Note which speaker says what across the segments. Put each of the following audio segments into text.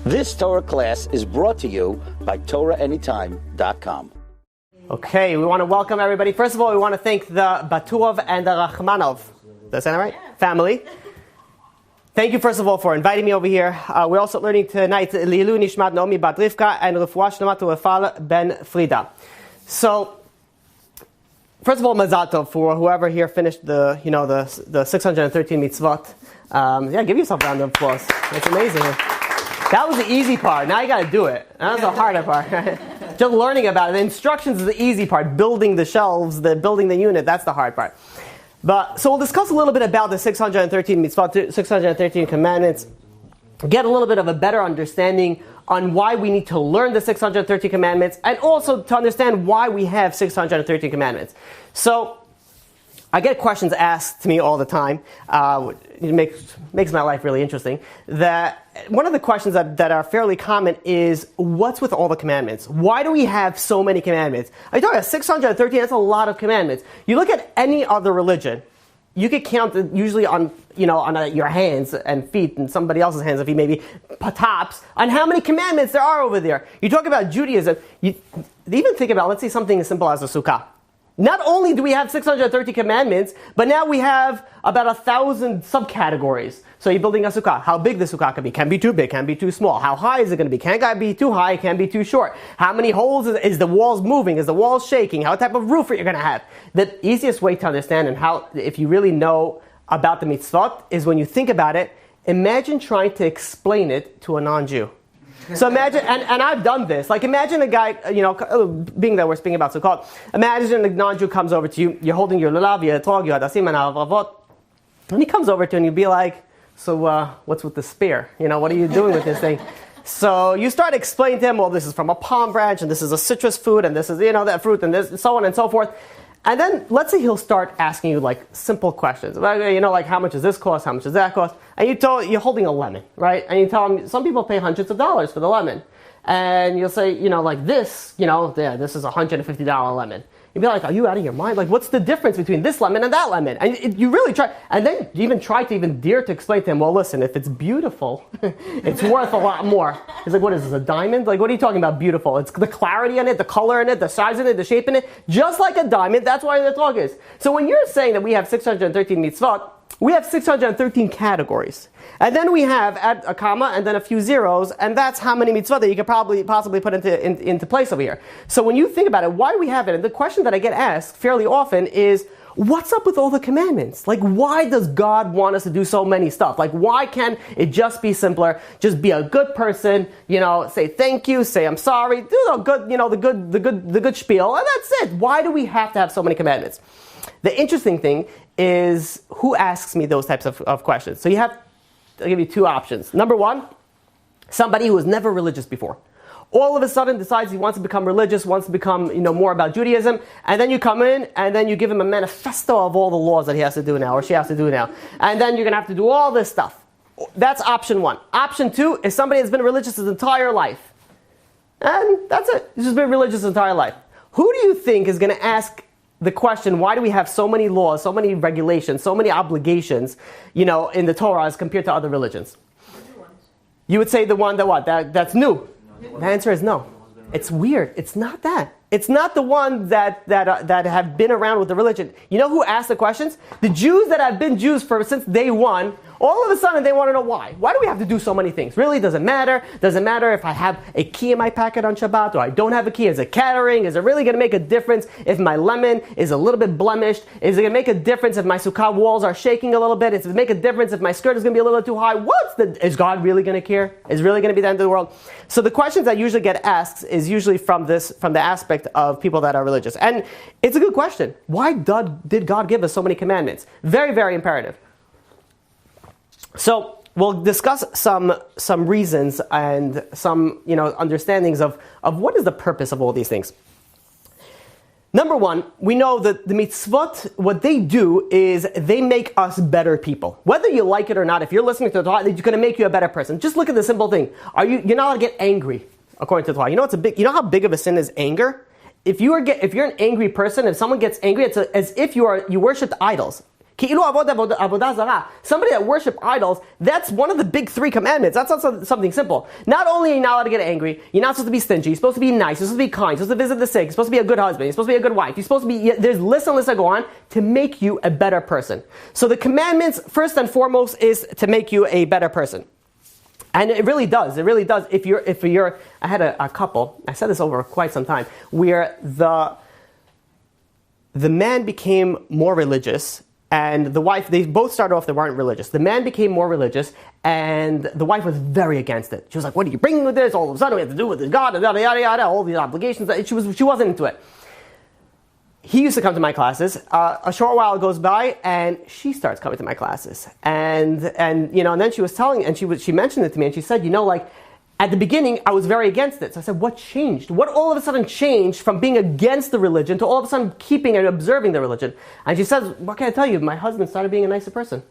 Speaker 1: This Torah class is brought to you by TorahAnytime.com.
Speaker 2: Okay, we want to welcome everybody. First of all, we want to thank the Batuov and the Rachmanov, did I say that right? Family. Thank you, first of all, for inviting me over here. We're also learning tonight Lilu Nishmat Naomi Bat Rivka and Refuah Shlema to Rafal Ben Frida. So, first of all, Mazal Tov for whoever here finished the 613 mitzvot. Give yourself a round of applause. It's amazing. That was the easy part. Now you got to do it. That was the harder part. Just learning about it. The instructions is the easy part. Building the shelves, building the unit, that's the hard part. So we'll discuss a little bit about the 613 mitzvot, 613 commandments. Get a little bit of a better understanding on why we need to learn the 613 commandments, and also to understand why we have 613 commandments. So, I get questions asked to me all the time. It makes my life really interesting. That one of the questions that are fairly common is, what's with all the commandments? Why do we have so many commandments? Are you talking about 613? That's a lot of commandments. You look at any other religion, you could count it usually on your hands and feet, and somebody else's hands and feet, maybe tops, on how many commandments there are over there. You talk about Judaism, even think about, let's say, something as simple as a sukkah. Not only do we have 630 commandments, but now we have about 1,000 subcategories. So you're building a sukkah. How big the sukkah can be? Can be too big, can be too small. How high is it going to be? Can't be too high, can be too short. How many holes is the walls moving? Is the walls shaking? How type of roof are you going to have? The easiest way to understand, and how, if you really know about the mitzvot, is when you think about it, imagine trying to explain it to a non-Jew. So imagine, and I've done this, like imagine a guy, being that we're speaking about Sukkot, imagine a non-Jew comes over to you, you're holding your lulav, your etrog, your hadasim, and avavot, and he comes over to you and you'd be like, so what's with the spear? What are you doing with this thing? So you start explaining to him, well, this is from a palm branch, and this is a citrus food, and this is, that fruit, and this, and so on and so forth. And then, let's say he'll start asking you, simple questions. How much does this cost? How much does that cost? And you're holding a lemon, right? And you tell him, some people pay hundreds of dollars for the lemon. And you'll say, this is a $150 lemon. You'd be like, are you out of your mind? What's the difference between this lemon and that lemon? And you really try, and then you even try to dare to explain to him, well, listen, if it's beautiful, it's worth a lot more. He's like, what is this, a diamond? What are you talking about beautiful? It's the clarity in it, the color in it, the size in it, the shape in it. Just like a diamond, that's why the talk is. So when you're saying that we have 613 mitzvot, we have 613 categories. And then we have add a comma and then a few zeros, and that's how many mitzvot that you could possibly put into place over here. So when you think about it, why do we have it? And the question that I get asked fairly often is, what's up with all the commandments? Why does God want us to do so many stuff? Why can't it just be simpler? Just be a good person, say thank you, say I'm sorry, do the good spiel, and that's it. Why do we have to have so many commandments? The interesting thing is, who asks me those types of questions? So I'll give you two options. Number one, somebody who was never religious before. All of a sudden decides he wants to become religious, wants to become more about Judaism, and then you come in and then you give him a manifesto of all the laws that he has to do now, or she has to do now. And then you're going to have to do all this stuff. That's option one. Option two is somebody that's been religious his entire life. And that's it. He's just been religious his entire life. Who do you think is going to ask the question, why do we have so many laws, so many regulations, so many obligations, in the Torah as compared to other religions? You would say the one that's new. The answer is no. It's weird. It's not that. It's not the ones that have been around with the religion. You know who asked the questions? The Jews that have been Jews since day one. All of a sudden they want to know why. Why do we have to do so many things? Really, doesn't matter. Doesn't matter if I have a key in my packet on Shabbat or I don't have a key. Is it catering? Is it really going to make a difference if my lemon is a little bit blemished? Is it going to make a difference if my sukkah walls are shaking a little bit? Is it make a difference if my skirt is going to be a little too high? Is God really going to care? Is it really going to be the end of the world? So the questions that usually get asked is usually from the aspect of people that are religious. And it's a good question. Why did God give us so many commandments? Very, very imperative. So we'll discuss some reasons and some understandings of what is the purpose of all these things. Number one, we know that the mitzvot, what they do is they make us better people. Whether you like it or not, if you're listening to the Torah, it's going to make you a better person. Just look at the simple thing. You're not allowed to get angry according to the Torah. You know how big of a sin is anger? If you're an angry person, if someone gets angry, it's as if you worshipped idols. Somebody that worship idols, that's one of the big 3 commandments. That's not something simple. Not only are you not allowed to get angry, you're not supposed to be stingy, you're supposed to be nice, you're supposed to be kind, you're supposed to visit the sick, you're supposed to be a good husband, you're supposed to be a good wife, you're supposed to be, there's lists and lists that go on to make you a better person. So the commandments, first and foremost, is to make you a better person. And it really does. If you're, I had a couple, I said this over quite some time, where the man became more religious, and the wife, they both started off, they weren't religious. The man became more religious, and the wife was very against it. She was like, what are you bringing with this? All of a sudden we have to do with this God, yada, yada, yada, all these obligations. She wasn't into it. He used to come to my classes. A short while goes by, and she starts coming to my classes. And then she was telling, and she mentioned it to me, and she said, at the beginning, I was very against it. So I said, what changed? What all of a sudden changed from being against the religion to all of a sudden keeping and observing the religion? And she says, what can I tell you? My husband started being a nicer person.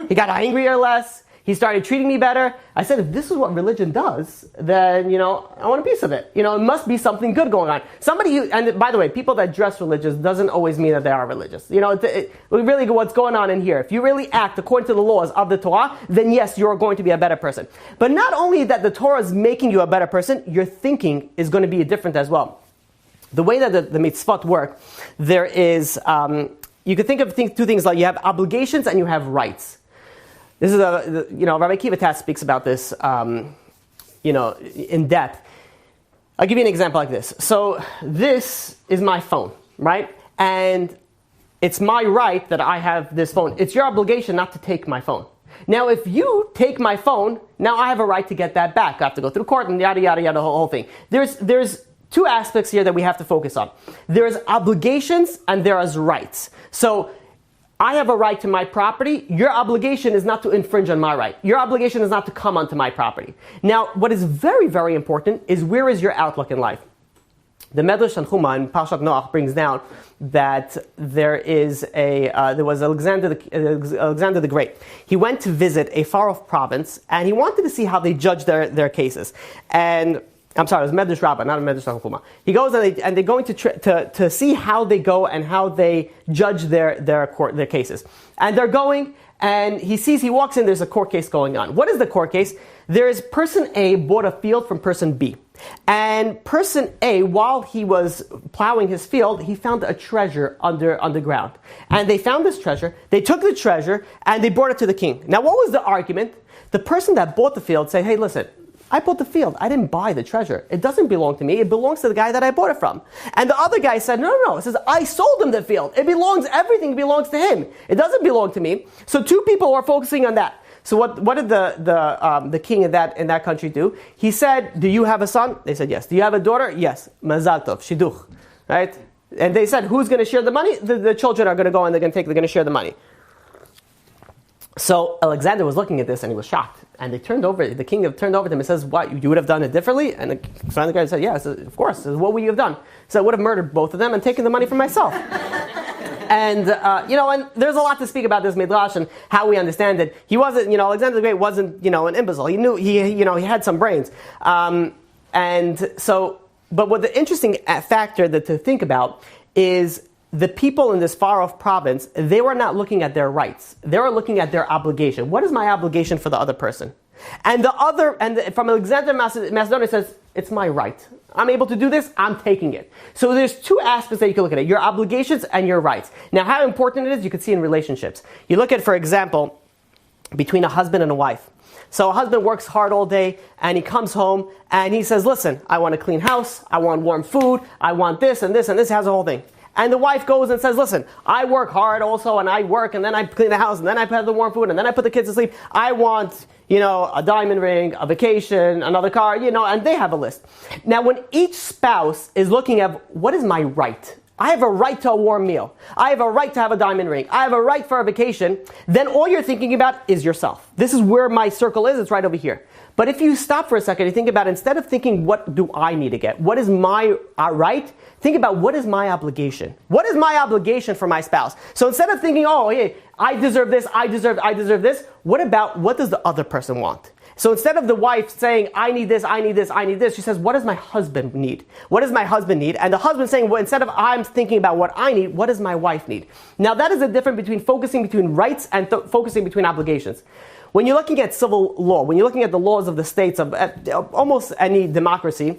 Speaker 2: He got angrier less. He started treating me better. I said, if this is what religion does, then, I want a piece of it. It must be something good going on. And by the way, people that dress religious doesn't always mean that they are religious. Really what's going on in here. If you really act according to the laws of the Torah, then yes, you're going to be a better person. But not only that the Torah is making you a better person, your thinking is going to be different as well. The way that the mitzvot work, there is, you could think of 2 things like you have obligations and you have rights. This is Rabbi Kiva Tatz speaks about this, in depth. I'll give you an example like this. So this is my phone, right? And it's my right that I have this phone. It's your obligation not to take my phone. Now, if you take my phone, now I have a right to get that back. I have to go through court and yada, yada, yada, the whole thing. There's 2 aspects here that we have to focus on. There's obligations and there is rights. So I have a right to my property. Your obligation is not to infringe on my right. Your obligation is not to come onto my property. Now, what is very, very important is where is your outlook in life? The Medrash Tanchuma in Parshat Noach brings down that there was Alexander the Great. He went to visit a far-off province, and he wanted to see how they judge their cases. And I'm sorry, it was Medrash Rabbi, not a Medrash Tanchuma. He goes and they're going to see how they go and how they judge their cases. And they're going, and he walks in, there's a court case going on. What is the court case? There is person A bought a field from person B. And person A, while he was plowing his field, he found a treasure underground. And they found this treasure, they took the treasure, and they brought it to the king. Now, what was the argument? The person that bought the field said, hey, listen, I bought the field. I didn't buy the treasure. It doesn't belong to me. It belongs to the guy that I bought it from. And the other guy said, no. It says, I sold him the field. Everything belongs to him. It doesn't belong to me. So 2 people are focusing on that. So what did the king in that country do? He said, do you have a son? They said, yes. Do you have a daughter? Yes. Mazal tov, shiduch. Right? And they said, who's going to share the money? The children are going to go and they're going to share the money. So Alexander was looking at this and he was shocked. And the king turned over to him and says, what, you would have done it differently? And the guy said, yes, of course. Says, what would you have done? So I would have murdered both of them and taken the money for myself. And, and there's a lot to speak about this Midrash and how we understand it. He wasn't, Alexander the Great wasn't, an imbecile. He knew, he had some brains. But what the interesting factor to think about is the people in this far-off province, they were not looking at their rights. They were looking at their obligation. What is my obligation for the other person? And from Alexander Macedonia says, it's my right. I'm able to do this, I'm taking it. So there's 2 aspects that you can look at it, your obligations and your rights. Now, how important it is, you can see in relationships. You look at, for example, between a husband and a wife. So a husband works hard all day, and he comes home, and he says, listen, I want a clean house, I want warm food, I want this, and this, has a whole thing. And the wife goes and says, listen, I work hard also, and I work, and then I clean the house, and then I put the warm food, and then I put the kids to sleep. I want, a diamond ring, a vacation, another car, and they have a list. Now, when each spouse is looking at, what is my right? I have a right to a warm meal. I have a right to have a diamond ring. I have a right for a vacation. Then all you're thinking about is yourself. This is where my circle is. It's right over here. But if you stop for a second and think about it, instead of thinking, what do I need to get? What is my right? Think about, what is my obligation? What is my obligation for my spouse? So instead of thinking, oh, hey, I deserve this, I deserve this, what does the other person want? So instead of the wife saying, I need this, I need this, I need this, she says, what does my husband need? What does my husband need? And the husband saying, well, instead of I'm thinking about what I need, what does my wife need? Now that is the difference between focusing between rights and focusing between obligations. When you're looking at civil law, when you're looking at the laws of the states of almost any democracy,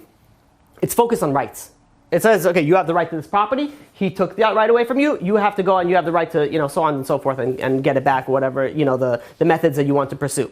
Speaker 2: it's focused on rights. It says, okay, you have the right to this property. He took that right away from you. You have to go and you have the right to, so on and so forth and get it back, whatever, the methods that you want to pursue.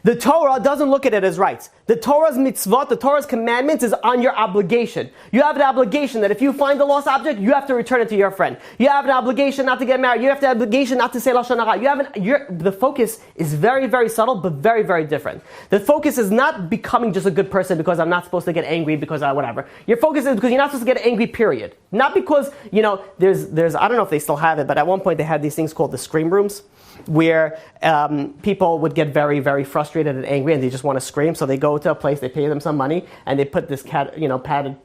Speaker 2: The Torah doesn't look at it as rights. The Torah's mitzvot, the Torah's commandments is on your obligation. You have an obligation that if you find a lost object, you have to return it to your friend. You have an obligation not to get married. You have an obligation not to say lashon hara. The focus is very, very subtle, but very, very different. The focus is not becoming just a good person because I'm not supposed to get angry because whatever. Your focus is because you're not supposed to get angry, period. Not because, there's I don't know if they still have it, but at one point they had these things called the scream rooms, where people would get very, very frustrated and angry and they just want to scream. So they go to a place, they pay them some money, and they put this padded,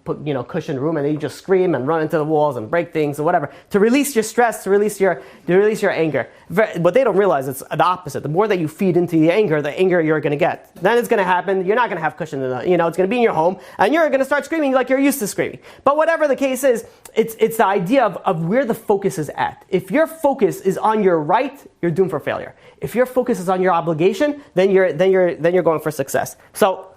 Speaker 2: cushioned room, and they just scream and run into the walls and break things or whatever to release your stress, to release your anger. What they don't realize is the opposite. The more that you feed into the anger you're going to get. Then it's going to happen. You're not going to have cushion in it's going to be in your home, and you're going to start screaming like you're used to screaming. But whatever the case is, it's the idea of where the focus is at. If your focus is on your right, you're doomed for failure. If your focus is on your obligation, then you're going for success. So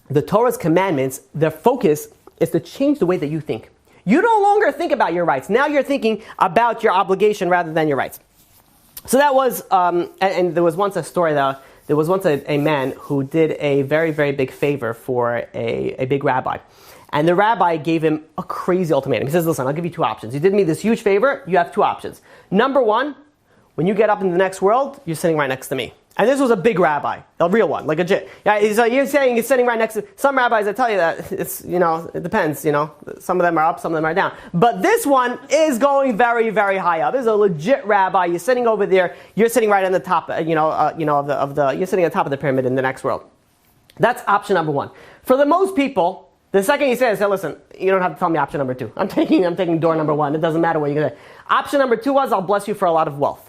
Speaker 2: the Torah's commandments, their focus is to change the way that you think. You no longer think about your rights. Now you're thinking about your obligation rather than your rights. So that was, and there was once a story that there was once a man who did a very, very big favor for a big rabbi. And the rabbi gave him a crazy ultimatum. He says, listen, I'll give you two options. You did me this huge favor, you have two options. Number one, when you get up in the next world, you're sitting right next to me. And this was a big rabbi, a real one, like a yeah. So you're saying he's sitting right next to some rabbis. I tell you that it's it depends. Some of them are up, some of them are down. But this one is going very, very high up. This is a legit rabbi. You're sitting over there. You're sitting right on the top. You're sitting on top of the pyramid in the next world. That's option number one. For the most people, the second he says, hey, listen, you don't have to tell me option number two. I'm taking door number one. It doesn't matter what you're going to say. Option number two was, I'll bless you for a lot of wealth.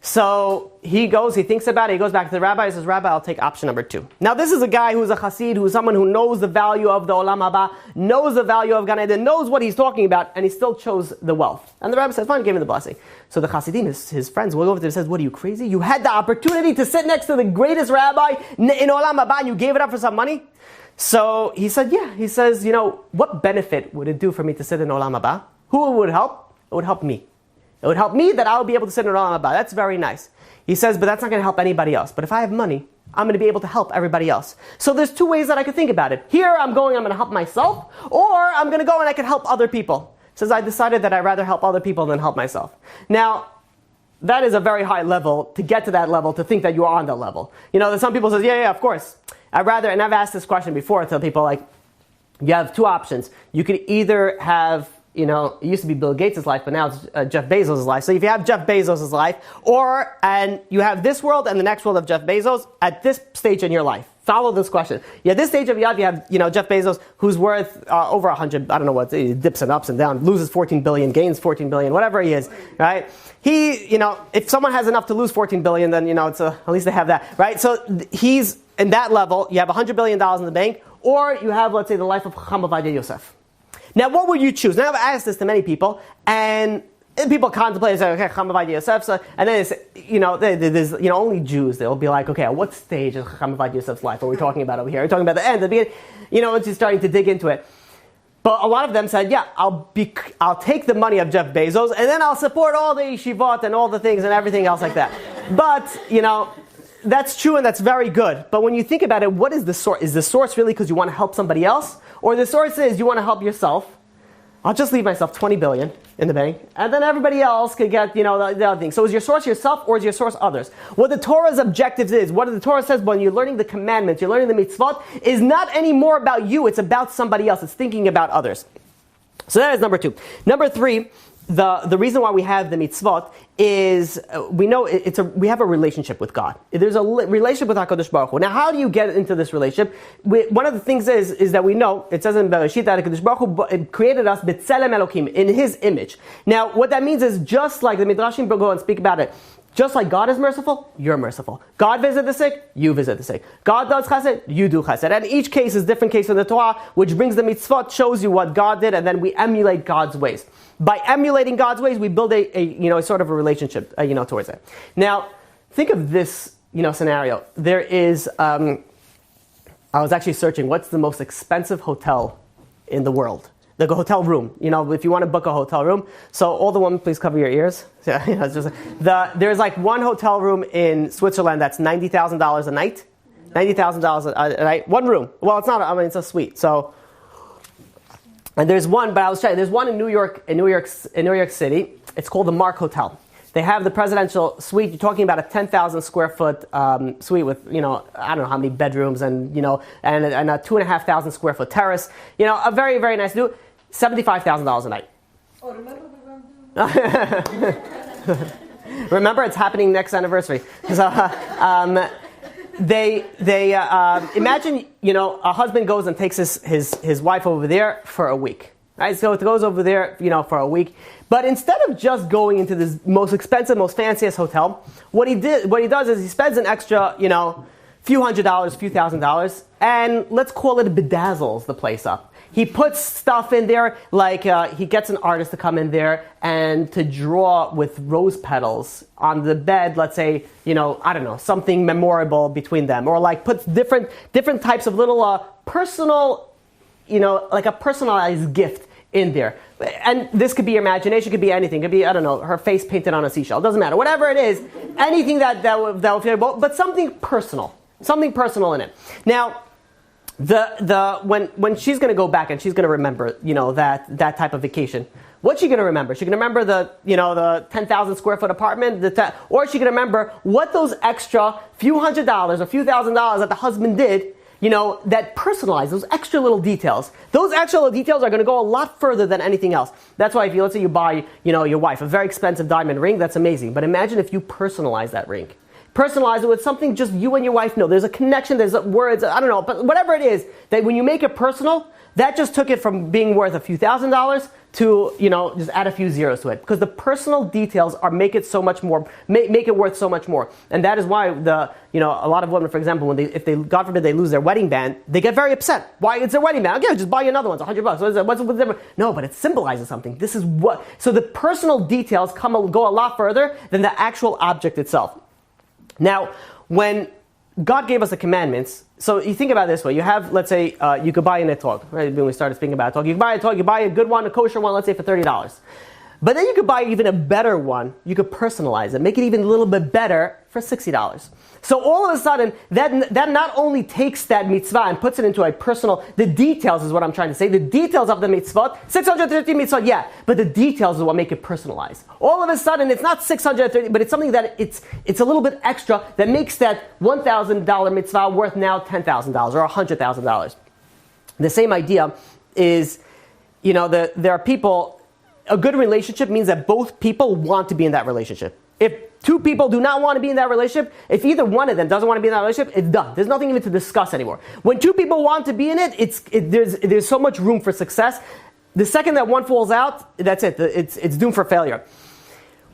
Speaker 2: So he thinks about it, he goes back to the rabbi, he says, Rabbi, I'll take option number two. Now this is a guy who's a chassid, who's someone who knows the value of the olam haba, knows the value of Gan Eden, knows what he's talking about, and he still chose the wealth. And the rabbi says, fine, give him the blessing. So the chassidim, his friends, will go over to him and says, what are you, crazy? You had the opportunity to sit next to the greatest rabbi in olam haba, and you gave it up for some money? So he said, yeah. He says, what benefit would it do for me to sit in olam haba? Who would help? It would help me. It would help me that I would be able to sit in olam haba. That's very nice. He says, but that's not going to help anybody else. But if I have money, I'm going to be able to help everybody else. So there's two ways that I could think about it. Here I'm going to help myself, or I'm going to go and I can help other people. Says I decided that I'd rather help other people than help myself. Now, that is a very high level to get to that level, to think that you are on that level. Some people say, yeah, of course. And I've asked this question before to people like, you have two options. You could either have, it used to be Bill Gates' life, but now it's Jeff Bezos' life. So if you have Jeff Bezos' life, and you have this world and the next world of Jeff Bezos at this stage in your life, follow this question. Yeah, this stage of your life, you have, Jeff Bezos, who's worth over 100, I don't know what, he dips and ups and downs, loses 14 billion, gains 14 billion, whatever he is, right? He, if someone has enough to lose 14 billion, then, at least they have that, right? So he's in that level. You have $100 billion in the bank, or you have, let's say, the life of Chacham Ovadia Yosef. Now, what would you choose? Now, I've asked this to many people, and people contemplate and say, okay, Chacham Ovadia Yosef. So, and then there's only Jews. They'll be like, okay, at what stage of Chacham Ovadia Yosef's life are we talking about over here? Are we talking about the end, the beginning? Once you're starting to dig into it. But a lot of them said, yeah, I'll take the money of Jeff Bezos, and then I'll support all the yeshivot and all the things and everything else like that. But, that's true and that's very good. But when you think about it, what is the source? Is the source really because you want to help somebody else? Or the source is you want to help yourself? I'll just leave myself 20 billion in the bank, and then everybody else could get, the other thing. So is your source yourself, or is your source others? What the Torah's objectives is, what the Torah says when you're learning the commandments, you're learning the mitzvot, is not anymore about you, it's about somebody else. It's thinking about others. So that is number two. Number three, the reason why we have the mitzvot is we know we have a relationship with God. There's a relationship with HaKadosh Baruch Hu. Now, how do you get into this relationship? One of the things is that we know, it says in Bereshit that HaKadosh Baruch Hu created us b'tzelem Elokim, in His image. Now, what that means is just like the Midrashim go and speak about it, Just like God is merciful, you're merciful. God visit the sick, you visit the sick. God does chesed, you do chesed. And each case is different case in the Torah, which brings the mitzvot, shows you what God did, and then we emulate God's ways. By emulating God's ways, we build a sort of a relationship, towards it. Now, think of this, scenario. There is, I was actually searching, what's the most expensive hotel in the world? The hotel room, if you want to book a hotel room. So all the women, please cover your ears. There's like one hotel room in Switzerland that's $90,000 a night. $90,000 a night, one room. Well, it's not. It's a suite. So, and there's one. But I was checking. There's one in New York City. It's called the Mark Hotel. They have the presidential suite. You're talking about a 10,000 square foot suite with, I don't know how many bedrooms and a 2,500 square foot terrace. A very, very nice do. $75,000 a night.
Speaker 3: Oh, remember?
Speaker 2: Remember, it's happening next anniversary. So, they imagine, a husband goes and takes his wife over there for a week. Right? So it goes over there, for a week. But instead of just going into this most expensive, most fanciest hotel, what he does is he spends an extra, few $100s, few $1,000s, and let's call it bedazzles the place up. He puts stuff in there, like he gets an artist to come in there and to draw with rose petals on the bed, let's say, I don't know, something memorable between them. Or like puts different types of little personal, like a personalized gift in there. And this could be your imagination, could be anything. It could be, I don't know, her face painted on a seashell. It doesn't matter. Whatever it is, anything that will feel, but something personal. Something personal in it. Now, when she's going to go back and she's going to remember, that type of vacation, what's she going to remember? She's going to remember the 10,000 square foot apartment, or she's going to remember what those extra few $100s or few $1,000s that the husband did, that personalized, those extra little details. Those extra little details are going to go a lot further than anything else. That's why let's say you buy, your wife a very expensive diamond ring, that's amazing. But imagine if you personalize that ring. Personalize it with something just you and your wife know. There's a connection, there's words, I don't know, but whatever it is, that when you make it personal, that just took it from being worth a few $1,000s to, just add a few zeros to it. Because the personal details make it so much more, make it worth so much more. And that is why a lot of women, for example, if they, God forbid, they lose their wedding band, they get very upset. Why? It's their wedding band. Okay, just buy you another one. It's $100. What's the difference? No, but it symbolizes something. This is what, so the personal details go a lot further than the actual object itself. Now, when God gave us the commandments, so you think about it this way. You have, let's say, you could buy an etrog, right? When we started speaking about etrog, you buy you buy a good one, a kosher one, let's say for $30. But then you could buy even a better one. You could personalize it, make it even a little bit better for $60. So all of a sudden, that not only takes that mitzvah and puts it into a personal, the details is what I'm trying to say, the details of the mitzvot, 630 mitzvot, yeah, but the details is what make it personalized. All of a sudden, it's not 630, but it's something that it's a little bit extra that makes that $1,000 mitzvah worth now $10,000 or $100,000. The same idea is, there are people, a good relationship means that both people want to be in that relationship. If two people do not want to be in that relationship, if either one of them doesn't want to be in that relationship, it's done. There's nothing even to discuss anymore. When two people want to be in it, there's so much room for success. The second that one falls out, that's it. It's doomed for failure.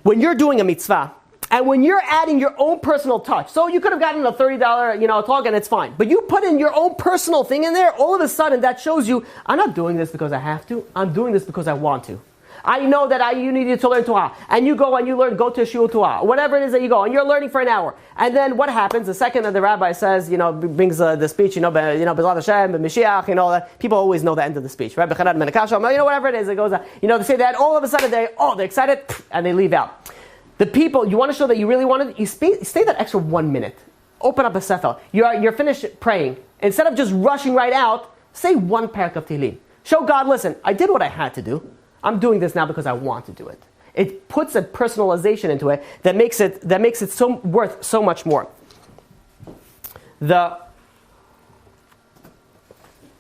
Speaker 2: When you're doing a mitzvah, and when you're adding your own personal touch, so you could have gotten a $30, talk and it's fine. But you put in your own personal thing in there, all of a sudden that shows you, I'm not doing this because I have to. I'm doing this because I want to. I know that you needed to learn Torah. And you go and you learn, go to Shiur Torah. Whatever it is that you go. And you're learning for an hour. And then what happens? The second that the rabbi says, brings the speech, B'ezrat Hashem, Mashiach, that people always know the end of the speech, right? Whatever it is, it goes, they say that all of a sudden they're excited, and they leave out. The people, you want to show that you really wanted it, you stay that extra 1 minute. Open up a sefer. You're finished praying. Instead of just rushing right out, say one parak of Tehillim. Show God, listen, I did what I had to do. I'm doing this now because I want to do it. It puts a personalization into it that makes it so worth so much more.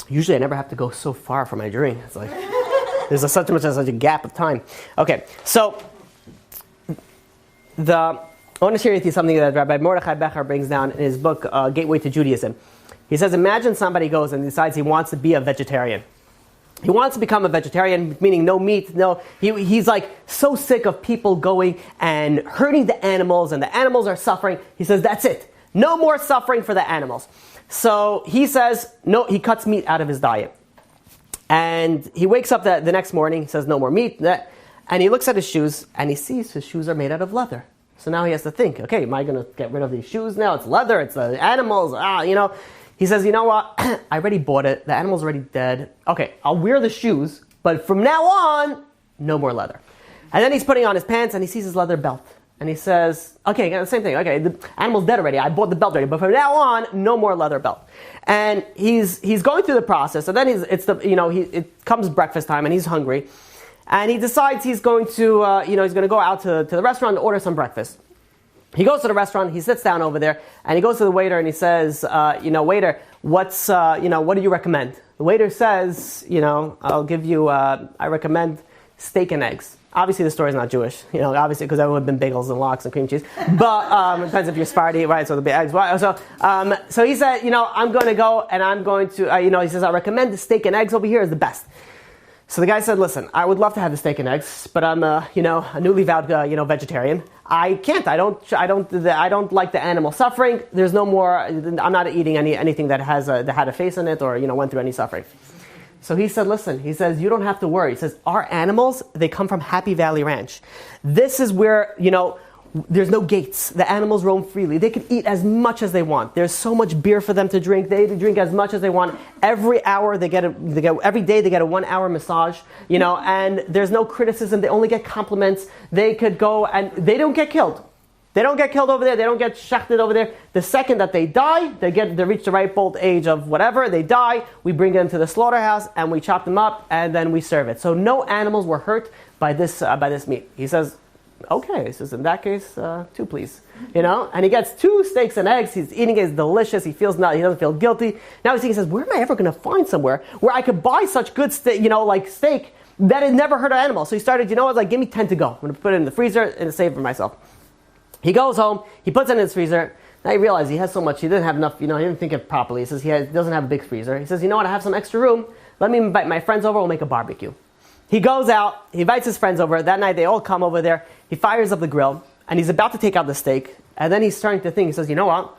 Speaker 2: Usually I never have to go so far for my drink. It's like there's such a gap of time. Okay, so I want to share with you something that Rabbi Mordechai Becher brings down in his book Gateway to Judaism. He says, imagine somebody goes and decides he wants to be a vegetarian. He wants to become a vegetarian, meaning no meat. He's like so sick of people going and hurting the animals, and the animals are suffering. He says, that's it. No more suffering for the animals. So he says, no, he cuts meat out of his diet. And he wakes up the next morning, he says, no more meat. And he looks at his shoes, and he sees his shoes are made out of leather. So now he has to think, okay, am I going to get rid of these shoes now? It's leather, it's the animals, He says, you know what, I already bought it, the animal's already dead. Okay, I'll wear the shoes, but from now on, no more leather. And then he's putting on his pants, and he sees his leather belt. And he says, okay, the same thing. Okay, the animal's dead already. I bought the belt already, but from now on, no more leather belt. And he's going through the process. And then it comes breakfast time, and he's hungry, and he decides he's going to he's going to go out to the restaurant and order some breakfast. He goes to the restaurant. He sits down over there, and he goes to the waiter, and he says, waiter, what do you recommend? The waiter says, I'll give you. I recommend steak and eggs. Obviously, the story's not Jewish, obviously, because that would have been bagels and lox and cream cheese. But it depends if you're Sephardi, right? So the eggs. So he said, I'm going to go and I'm going to, he says, I recommend the steak and eggs over here is the best. So the guy said, listen, I would love to have the steak and eggs, but I'm a newly vowed, vegetarian. I can't. I don't like the animal suffering. There's no more. I'm not eating anything that had a face in it or went through any suffering. So he said, listen, he says, you don't have to worry. He says, our animals, they come from Happy Valley Ranch. This is where, there's no gates. The animals roam freely. They can eat as much as they want. There's so much beer for them to drink. They drink as much as they want. Every hour every day they get a 1 hour massage, and there's no criticism. They only get compliments. They could go and they don't get killed. They don't get killed over there. They don't get shechted over there. The second that they die, they reach the ripe old age of whatever. They die. We bring them to the slaughterhouse and we chop them up and then we serve it. So no animals were hurt by this meat. He says, okay. He says, in that case, 2 please. And he gets 2 steaks and eggs. He's eating it. It's delicious. He doesn't feel guilty. Now he says, where am I ever going to find somewhere where I could buy such good steak, like steak that it never hurt an animal? So he started, give me 10 to go. I'm going to put it in the freezer and save it for myself. He goes home, he puts it in his freezer. Now he realizes he has so much, he didn't have enough, he didn't think it properly. He says he doesn't have a big freezer. He says, I have some extra room. Let me invite my friends over, we'll make a barbecue. He goes out, he invites his friends over. That night they all come over there. He fires up the grill, and he's about to take out the steak. And then he's starting to think, he says, what?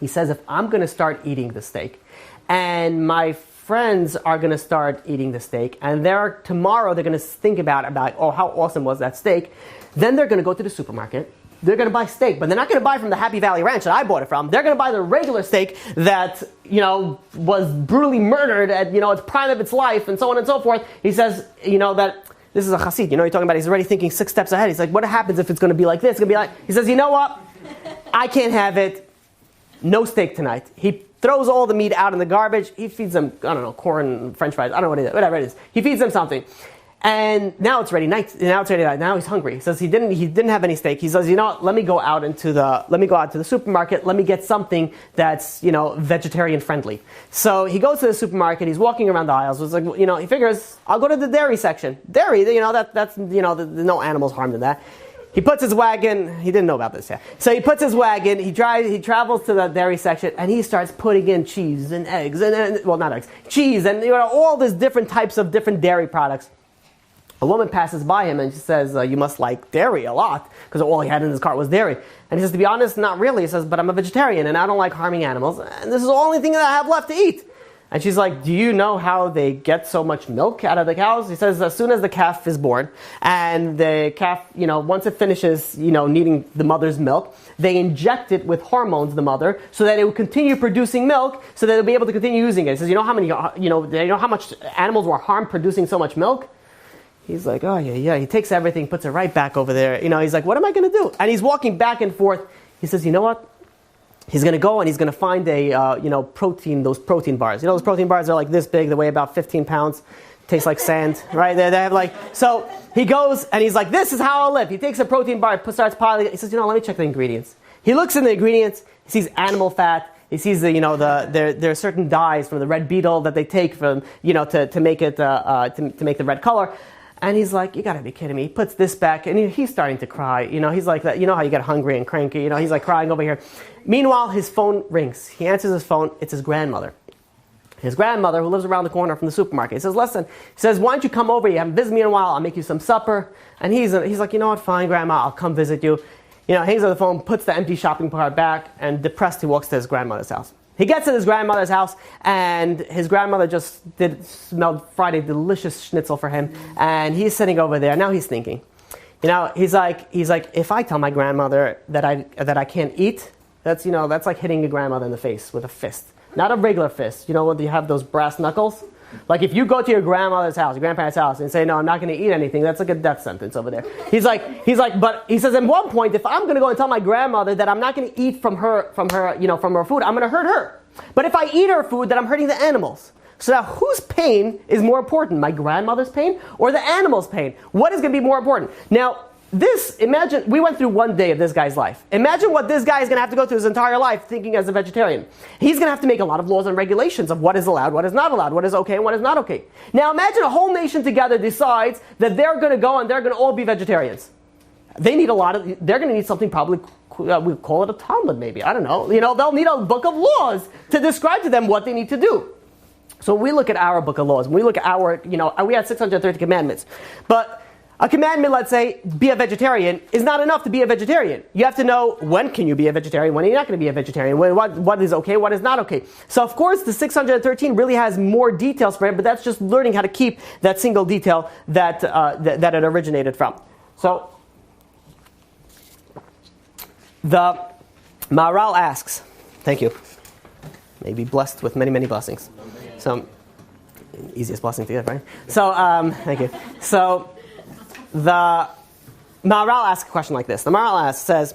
Speaker 2: He says, if I'm going to start eating the steak, and my friends are going to start eating the steak, and tomorrow they're going to think about, oh, how awesome was that steak. Then they're going to go to the supermarket. They're going to buy steak, but they're not going to buy from the Happy Valley Ranch that I bought it from. They're going to buy the regular steak that, was brutally murdered at, its prime of its life, and so on and so forth. He says, that this is a chassid. You're talking about he's already thinking 6 steps ahead. He's like, what happens if it's going to be like this? It's going to be like, he says, you know what? I can't have it. No steak tonight. He throws all the meat out in the garbage. He feeds them, corn, French fries. I don't know what it is. Whatever it is. He feeds them something. And now it's ready night. Now he's hungry. He says he didn't have any steak. He says, let me go out to the supermarket. Let me get something that's, vegetarian friendly. So he goes to the supermarket. He's walking around the aisles. It's like, he figures, I'll go to the dairy section. Dairy, that's there's no animals harmed in that. He puts his wagon, he didn't know about this yet. So he puts his wagon, he travels to the dairy section, and he starts putting in cheese and eggs, not eggs, cheese, and all these different types of different dairy products. A woman passes by him and she says, you must like dairy a lot, because all he had in his cart was dairy. And he says, to be honest, not really. He says, but I'm a vegetarian and I don't like harming animals, and this is the only thing that I have left to eat. And she's like, do you know how they get so much milk out of the cows? He says, as soon as the calf is born, and the calf, once it finishes, needing the mother's milk, they inject it with hormones, the mother, so that it will continue producing milk, so that they'll be able to continue using it. He says, how much animals were harmed producing so much milk? He's like, oh yeah. He takes everything, puts it right back over there. He's like, what am I going to do? And he's walking back and forth. He says, you know what? He's going to go and he's going to find those protein bars. Those protein bars are like this big. They weigh about 15 pounds. Taste like sand, right? They have so he goes and he's like, this is how I'll live. He takes a protein bar, starts piling it. He says, let me check the ingredients. He looks in the ingredients. He sees animal fat. He sees there are certain dyes from the red beetle that they take from, to make it, to make the red color. And he's like, you gotta be kidding me. He puts this back, and he's starting to cry. He's like that. How you get hungry and cranky. He's like crying over here. Meanwhile, his phone rings. He answers his phone. It's his grandmother. his grandmother, who lives around the corner from the supermarket. He says, listen, why don't you come over? You haven't visited me in a while. I'll make you some supper. And he's like, you know what, fine, Grandma, I'll come visit you. Hangs on the phone, puts the empty shopping cart back, and depressed, he walks to his grandmother's house. He gets to his grandmother's house, and his grandmother just fried a delicious schnitzel for him, and he's sitting over there. Now he's thinking, he's like, if I tell my grandmother that I can't eat, that's like hitting your grandmother in the face with a fist. Not a regular fist. When you have those brass knuckles? Like if you go to your grandmother's house, your grandparents' house, and say, no, I'm not going to eat anything, that's like a death sentence over there. He's like, but he says at one point, if I'm going to go and tell my grandmother that I'm not going to eat from her food, I'm going to hurt her. But if I eat her food, then I'm hurting the animals. So now whose pain is more important? My grandmother's pain or the animal's pain? What is going to be more important? Now, imagine, we went through one day of this guy's life. Imagine what this guy is going to have to go through his entire life thinking as a vegetarian. He's going to have to make a lot of laws and regulations of what is allowed, what is not allowed, what is okay and what is not okay. Now imagine a whole nation together decides that they're going to go and they're going to all be vegetarians. They're going to need something probably, we call it a Talmud maybe, I don't know. They'll need a book of laws to describe to them what they need to do. So we look at our book of laws, we look at we had 630 commandments. But a commandment, let's say, be a vegetarian, is not enough to be a vegetarian. You have to know when can you be a vegetarian, when you're not going to be a vegetarian, what is okay, what is not okay. So of course the 613 really has more details for it, but that's just learning how to keep that single detail that it originated from. So the Maharal asks, thank you, may be blessed with many, many blessings. So, easiest blessing to get, right? So, thank you. So, the Maharal asks a question like this. The Maharal says,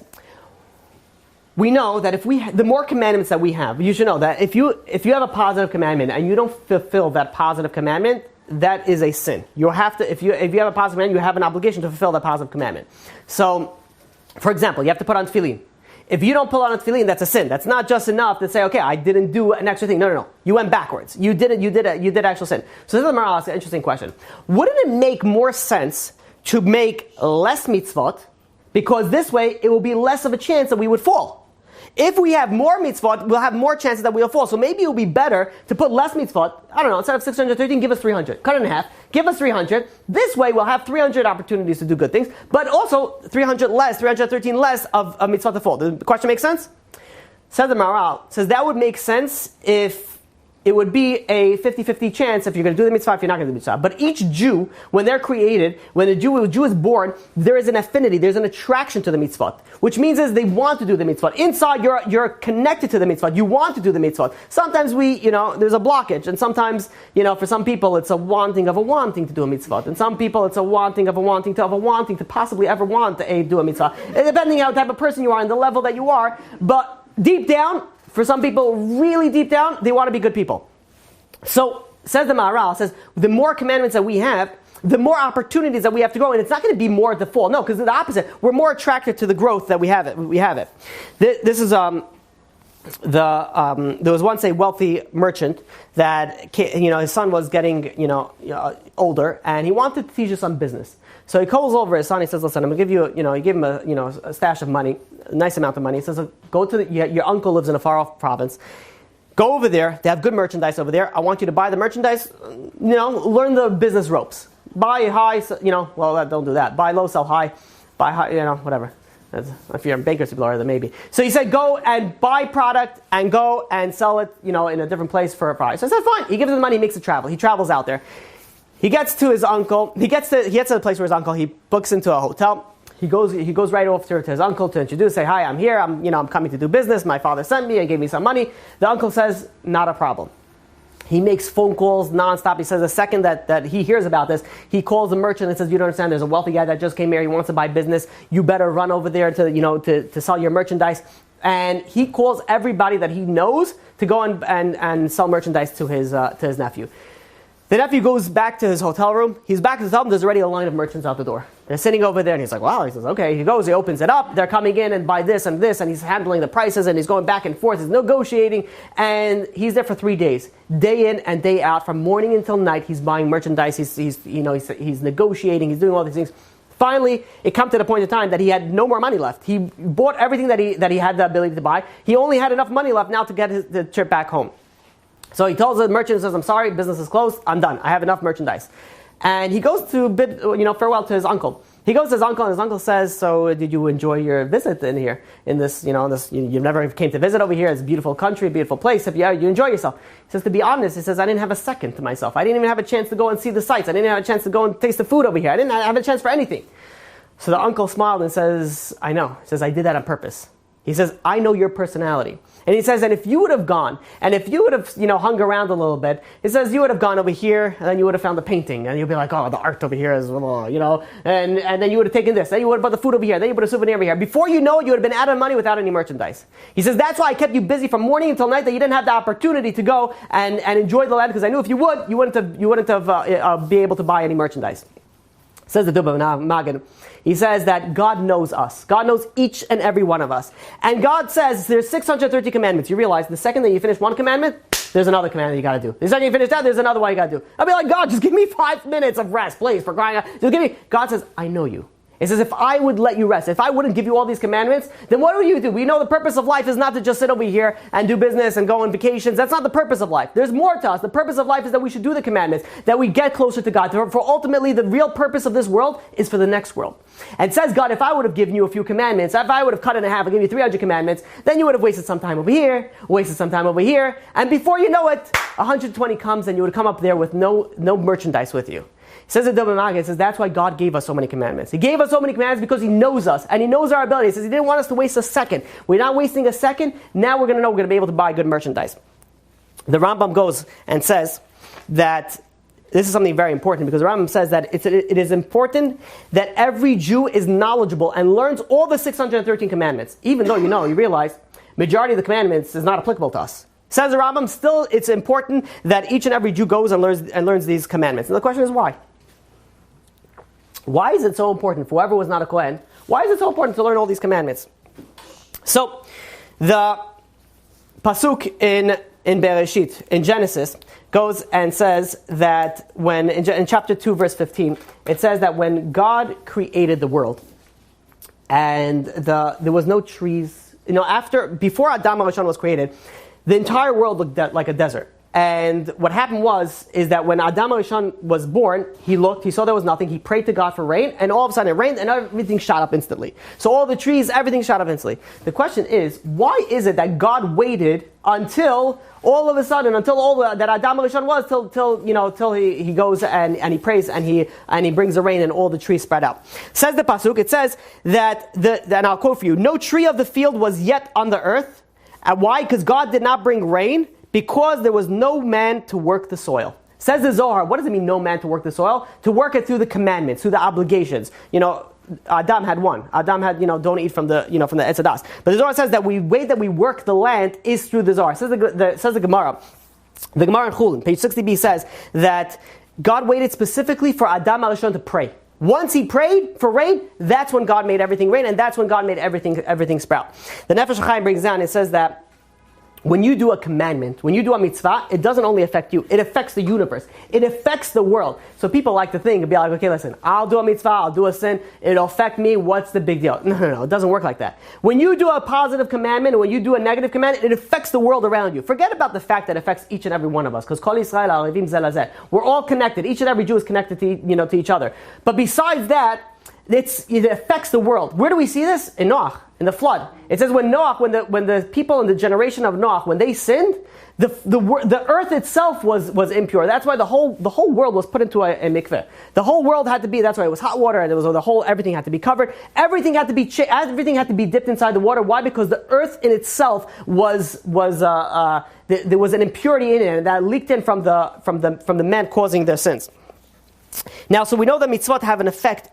Speaker 2: we know that the more commandments that we have, you should know that if you have a positive commandment and you don't fulfill that positive commandment, that is a sin. You have to, if you have a positive commandment, you have an obligation to fulfill that positive commandment. So, for example, you have to put on tefillin. If you don't pull on a tefillin, that's a sin. That's not just enough to say, okay, I didn't do an extra thing. No. You went backwards. You did actual sin. So this is an interesting question. Wouldn't it make more sense to make less mitzvot? Because this way, it will be less of a chance that we would fall. If we have more mitzvot, we'll have more chances that we'll fall. So maybe it will be better to put less mitzvot. I don't know, instead of 613, give us 300. Cut it in half. Give us 300. This way we'll have 300 opportunities to do good things, but also 313 less of mitzvot to fall. Does the question make sense? Says the Maharal, says that would make sense if it would be a 50-50 chance if you're going to do the mitzvah, if you're not going to do the mitzvah. But each Jew, when they're created, when a Jew is born, there is an affinity, there's an attraction to the mitzvah, which means is they want to do the mitzvah. Inside, you're connected to the mitzvah. You want to do the mitzvah. Sometimes there's a blockage, and sometimes, for some people, it's a wanting to do a mitzvah, and some people, it's a wanting to possibly ever want to do a mitzvah, depending on what type of person you are and the level that you are. But deep down, for some people, really deep down, they want to be good people. So, says the Maharal, says, the more commandments that we have, the more opportunities that we have to grow, and it's not going to be more at the fall. No, because the opposite. We're more attracted to the growth that we have it. This is there was once a wealthy merchant that his son was getting older, and he wanted to teach his son business. So he calls over his son. He says, "Listen, I'm going to give you, you give him a stash of money, a nice amount of money." He says, "Go to your uncle lives in a far off province. Go over there. They have good merchandise over there. I want you to buy the merchandise. Learn the business ropes. Buy high, don't do that. Buy low, sell high. Buy high, whatever. If you're in bankruptcy lawyer, then maybe." So he said, "Go and buy product and go and sell it, in a different place for a price." So I said, "Fine." He gives him the money. He makes the travel. He travels out there. He gets to his uncle. He gets to the place where his uncle. He books into a hotel. He goes right over to his uncle to introduce. Say, "Hi, I'm here. I'm coming to do business. My father sent me and gave me some money." The uncle says, "Not a problem." He makes phone calls nonstop. He says the second that he hears about this, he calls the merchant and says, "You don't understand. There's a wealthy guy that just came here. He wants to buy business. You better run over there to sell your merchandise." And he calls everybody that he knows to go and sell merchandise to his nephew. The nephew goes back to his hotel room. He's back to his hotel room. There's already a line of merchants out the door. They're sitting over there, and he's like, "Wow." He says, "Okay." He goes, he opens it up. They're coming in and buy this and this, and he's handling the prices, and he's going back and forth. He's negotiating, and he's there for 3 days, day in and day out, from morning until night. He's buying merchandise. He's negotiating. He's doing all these things. Finally, it comes to the point in time that he had no more money left. He bought everything that he had the ability to buy. He only had enough money left now to get the trip back home. So he tells the merchant, says, I'm sorry, business is closed, I'm done, I have enough merchandise. And he goes to bid, farewell to his uncle. He goes to his uncle, and his uncle says, so did you enjoy your visit in here? In this, you never came to visit over here. It's a beautiful country, a beautiful place. If you enjoy yourself. He says, to be honest, he says, I didn't have a second to myself. I didn't even have a chance to go and see the sights. I didn't have a chance to go and taste the food over here. I didn't have a chance for anything. So the uncle smiled and says, I know. He says, I did that on purpose. He says, I know your personality. And he says, and if you would have gone, and if you would have, hung around a little bit, he says, you would have gone over here, and then you would have found the painting, and you'd be like, oh, the art over here is, and then you would have taken this, then you would have bought the food over here, then you would have souvenir over here. Before you know it, you would have been out of money without any merchandise. He says, that's why I kept you busy from morning until night, that you didn't have the opportunity to go and enjoy the land, because I knew if you would, you wouldn't have be able to buy any merchandise. Says the Dubba Magen. He says that God knows us. God knows each and every one of us. And God says there's 630 commandments. You realize the second that you finish one commandment, there's another commandment you got to do. The second you finish that, there's another one you got to do. I'll be like, God, just give me 5 minutes of rest, please, for crying out. Just give me. God says, I know you. He says, if I would let you rest, if I wouldn't give you all these commandments, then what do you do? We know the purpose of life is not to just sit over here and do business and go on vacations. That's not the purpose of life. There's more to us. The purpose of life is that we should do the commandments, that we get closer to God. For ultimately, the real purpose of this world is for the next world. And says God, if I would have given you a few commandments, if I would have cut it in half and given you 300 commandments, then you would have wasted some time over here, wasted some time over here, and before you know it, 120 comes and you would come up there with no merchandise with you. He says in Dubba Magen, says that's why God gave us so many commandments. He gave us so many commandments because He knows us and He knows our ability. He says He didn't want us to waste a second. We're not wasting a second. Now we're going to know we're going to be able to buy good merchandise. The Rambam goes and says that this is something very important, because the Rambam says that it is important that every Jew is knowledgeable and learns all the 613 commandments, even though you realize majority of the commandments is not applicable to us. Says the Rambam, still it's important that each and every Jew goes and learns these commandments. And the question is why? Why is it so important for whoever was not a Kohen? Why is it so important to learn all these commandments? So, the pasuk in Bereshit, in Genesis, goes and says that when, in chapter 2, verse 15, it says that when God created the world, and there was no trees, before Adam HaRishon was created, the entire world looked like a desert. And what happened is that when Adam HaRishon was born, he looked, he saw there was nothing, he prayed to God for rain, and all of a sudden it rained, and everything shot up instantly. So all the trees, everything shot up instantly. The question is, why is it that God waited until all of a sudden, until that Adam HaRishon was, till he goes and he prays and he brings the rain and all the trees spread out. Says the pasuk, it says that and I'll quote for you, no tree of the field was yet on the earth. Why? Because God did not bring rain, because there was no man to work the soil. Says the Zohar, what does it mean, no man to work the soil? To work it through the commandments, through the obligations. Adam had one. Adam had, don't eat from the Etz Hadas. But the Zohar says that the way that we work the land is through the Zohar. Says the Gemara. The Gemara in Chulin, page 60b, says that God waited specifically for Adam HaRishon to pray. Once he prayed for rain, that's when God made everything rain, and that's when God made everything sprout. The Nefesh HaChaim brings down, it says that when you do a commandment, when you do a mitzvah, it doesn't only affect you, it affects the universe. It affects the world. So people like to think and be like, okay, listen, I'll do a mitzvah, I'll do a sin, it'll affect me, what's the big deal? No, it doesn't work like that. When you do a positive commandment, when you do a negative commandment, it affects the world around you. Forget about the fact that it affects each and every one of us, because Kol Yisrael Arevim Zeh Lazeh. We're all connected. Each and every Jew is connected to each other. But besides that, it affects the world. Where do we see this? In Noach, in the flood. It says when the people in the generation of Noach, when they sinned, the earth itself was impure. That's why the whole world was put into a mikveh. The whole world had to be. That's why it was hot water, and it was everything had to be covered. Everything had to be dipped inside the water. Why? Because the earth in itself there was an impurity in it, and that leaked in from the man causing their sins. Now, so we know that mitzvot have an effect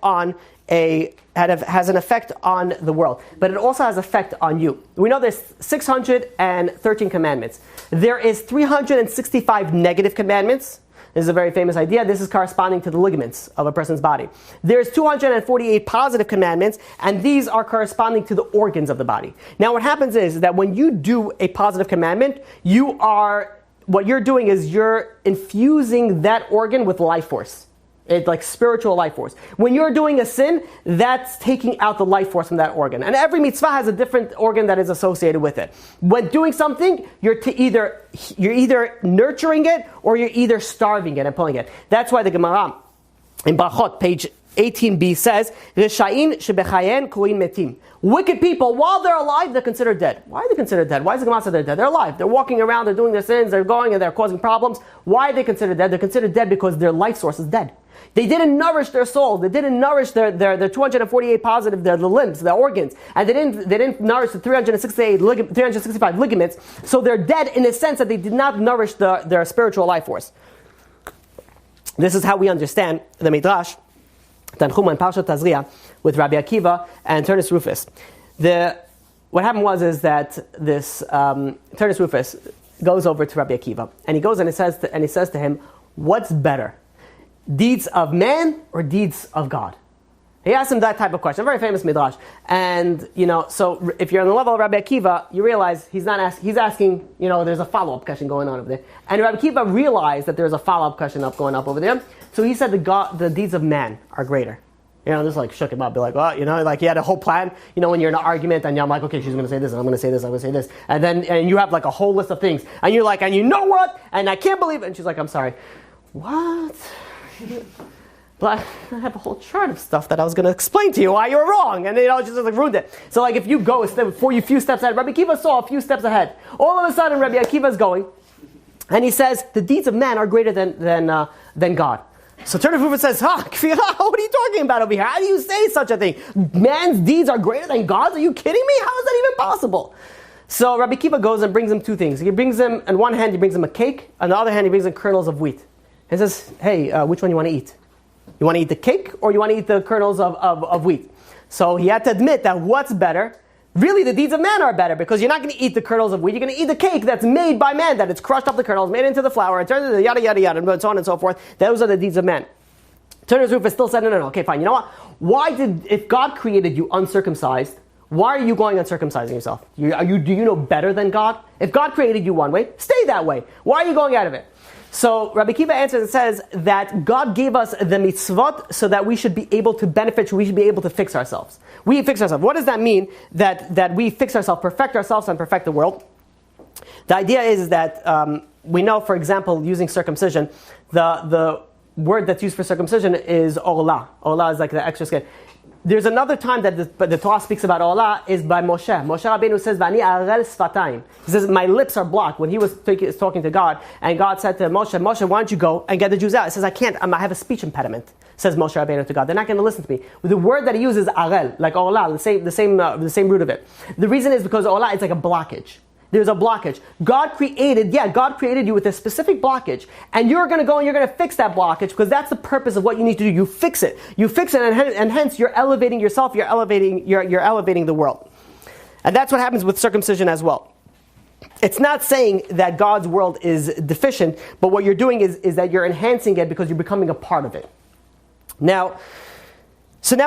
Speaker 2: has an effect on the world, but it also has effect on you. We know there's 613 commandments. There is 365 negative commandments. This is a very famous idea. This is corresponding to the ligaments of a person's body. There's 248 positive commandments, and these are corresponding to the organs of the body. Now, what happens is that when you do a positive commandment, what you're doing is you're infusing that organ with life force. It's like spiritual life force. When you're doing a sin, that's taking out the life force from that organ. And every mitzvah has a different organ that is associated with it. When doing something, you're either nurturing it or you're either starving it and pulling it. That's why the Gemara in Brachot, page 18b says, Rishayin shebechayen koin metim. Wicked people, while they're alive, they're considered dead. Why are they considered dead? Why is the Gemara say they're dead? They're alive. They're walking around, they're doing their sins, they're going and they're causing problems. Why are they considered dead? They're considered dead because their life source is dead. They didn't nourish their soul. They didn't nourish their 248 positive, the limbs, the organs. And they didn't nourish the 365 ligaments. So they're dead in the sense that they did not nourish their spiritual life force. This is how we understand the Midrash, Tanchuma and Parshat Tazria, with Rabbi Akiva and Turnus Rufus. What happened is that this Turnus Rufus goes over to Rabbi Akiva, and he goes and he says to him, "What's better, deeds of man or deeds of God?" He asked him that type of question, a very famous midrash. And so if you're on the level of Rabbi Akiva, you realize he's asking. There's a follow-up question going on over there, and Rabbi Akiva realized that there's a follow-up question going up over there. So he said the deeds of man are greater. Just like shook him up, be like, well, like he had a whole plan. When you're in an argument and I'm like, okay, she's going to say this, and I'm going to say this, I'm going to say this, and you have like a whole list of things, and you're like, and you know what? And I can't believe it. And she's like, I'm sorry, what? But I have a whole chart of stuff that I was going to explain to you why you're wrong, and just like ruined it. So like if you go before you a few steps ahead, Rabbi Akiva saw a few steps ahead. All of a sudden, Rabbi Akiva is going, and he says the deeds of man are greater than God. So Turnus Rufus says, Kfira, what are you talking about over here? How do you say such a thing? Man's deeds are greater than God's? Are you kidding me? How is that even possible? So Rabbi Akiva goes and brings him two things. He brings him, on one hand, he brings him a cake. On the other hand, he brings him kernels of wheat. He says, hey, which one you want to eat? You want to eat the cake or you want to eat the kernels of wheat? So he had to admit that what's better? Really, the deeds of man are better because you're not going to eat the kernels of wheat. You're going to eat the cake that's made by man, that it's crushed up the kernels, made into the flour, it turns into the yada, yada, yada, and so on and so forth. Those are the deeds of man. Turnus Rufus still said, no, okay, fine. You know what? If God created you uncircumcised, why are you going uncircumcising yourself? Do you know better than God? If God created you one way, stay that way. Why are you going out of it? So Rabbi Akiva answers and says that God gave us the mitzvot so that we should be able to benefit, we should be able to fix ourselves. We fix ourselves. What does that mean? That we fix ourselves, perfect ourselves, and perfect the world? The idea is that we know, for example, using circumcision, the word that's used for circumcision is olah. Olah is like the extra skin. There's another time that the Torah speaks about olah is by Moshe. Moshe Rabbeinu says, "Vani arel sfatayim." He says, "My lips are blocked." When he was talking to God, and God said to Moshe, "Why don't you go and get the Jews out?" He says, "I can't. I have a speech impediment." Says Moshe Rabbeinu to God. They're not going to listen to me. The word that he uses is arel, like olah, the same root of it. The reason is because olah is like a blockage. There's a blockage. God created you with a specific blockage, and you're going to go and you're going to fix that blockage because that's the purpose of what you need to do. You fix it, and hence you're elevating yourself. You're elevating the world, and that's what happens with circumcision as well. It's not saying that God's world is deficient, but what you're doing is that you're enhancing it because you're becoming a part of it. Now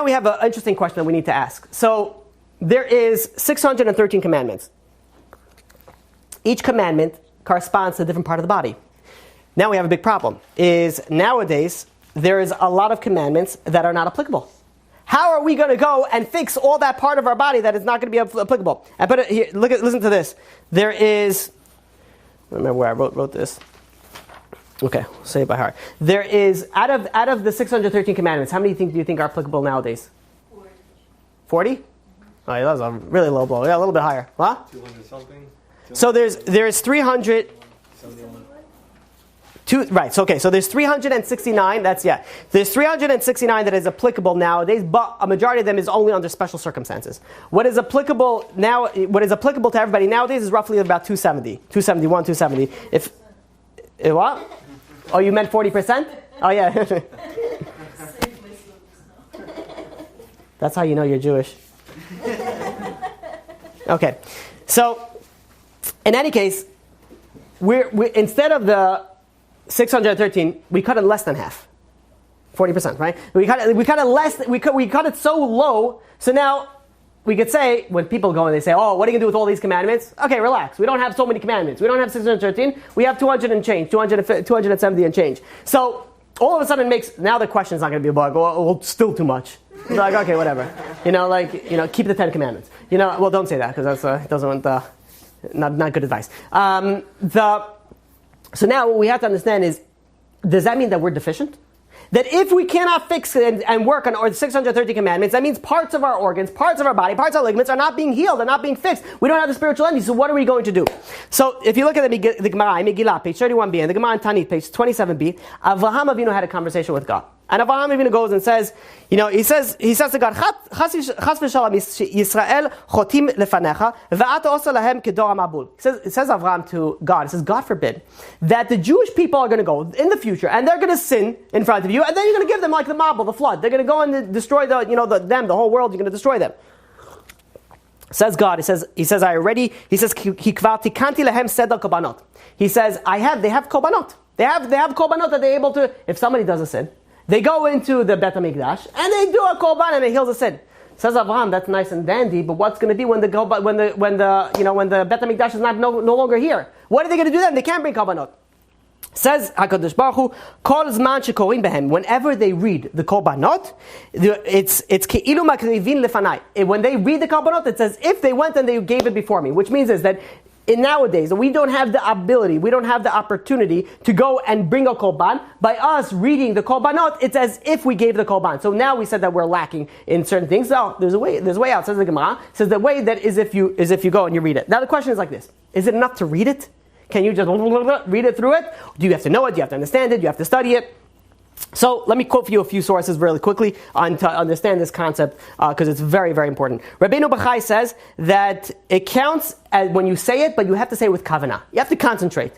Speaker 2: we have an interesting question that we need to ask. So there is 613 commandments. Each commandment corresponds to a different part of the body. Now we have a big problem. Nowadays, there is a lot of commandments that are not applicable. How are we going to go and fix all that part of our body that is not going to be applicable? I put it here. Listen to this. There is, I don't remember where I wrote this. Okay, I'll say it by heart. There is, out of the 613 commandments, how many do you think are applicable nowadays? 40? Oh, yeah, that was a really low blow. Yeah, a little bit higher. What?
Speaker 3: 200 something?
Speaker 2: So there's 300. Right. So okay. So there's 369. There's 369 that is applicable nowadays, but a majority of them is only under special circumstances. What is applicable to everybody nowadays is roughly about 270, 271, 270. If what? Oh, you meant 40%? Oh yeah. That's how you know you're Jewish. Okay. So. In any case, we instead of the 613, we cut it less than half, 40%, right? We cut it less. We cut it so low. So now we could say when people go and they say, "Oh, what are you gonna do with all these commandments?" Okay, relax. We don't have so many commandments. We don't have 613. We have 200 and change, 270 and change. So all of a sudden now the question's not going to be about, well, still too much. It's like, okay, whatever. Keep the 10 Commandments. Well, don't say that, because that's not good advice. So now what we have to understand is, does that mean that we're deficient? That if we cannot fix and work on our 630 commandments, that means parts of our organs, parts of our body, parts of our ligaments are not being healed, they're not being fixed. We don't have the spiritual energy, so what are we going to do? So if you look at the Gemara, Megillah, page 31b, and the Gemara in Tanit, page 27b, Avraham Avinu had a conversation with God. And Avraham Avinu goes and says, he says to God, Chas v'shalom Yisrael chotim lefanecha, ve'ata osa lahem kedor hamabul. It says Avraham to God, it says, God forbid, that the Jewish people are going to go in the future, and they're going to sin in front of you, and then you're going to give them like the Mabul, the flood. They're going to go and destroy the whole world, you're going to destroy them. Says God, he says, Kikvar tikanti lehem seder korbanot. He says, they have korbanot. They have korbanot that they're able to, if somebody does a sin, they go into the Bet HaMikdash and they do a korban and it heals the sin. Says Avraham, that's nice and dandy, but what's going to be when the Bet HaMikdash is no longer here? What are they going to do then? They can't bring korbanot. Says HaKadosh Baruch Hu, Kol Zman Shekorim Behem. Whenever they read the korbanot, it's Ke'ilu Makrivin Lefanai. When they read the korbanot, it says if they went and they gave it before me, which means is that nowadays, we don't have the ability, we don't have the opportunity to go and bring a korban. By us reading the korbanot, it's as if we gave the korban. So now we said that we're lacking in certain things. So there's a way out. Says the Gemara. Says the way that is if you go and you read it. Now the question is like this: is it enough to read it? Can you just read it through it? Do you have to know it? Do you have to understand it? Do you have to study it? So let me quote for you a few sources really quickly to understand this concept because it's very, very important. Rabbeinu Bachai says that it counts as when you say it, but you have to say it with kavanah. You have to concentrate.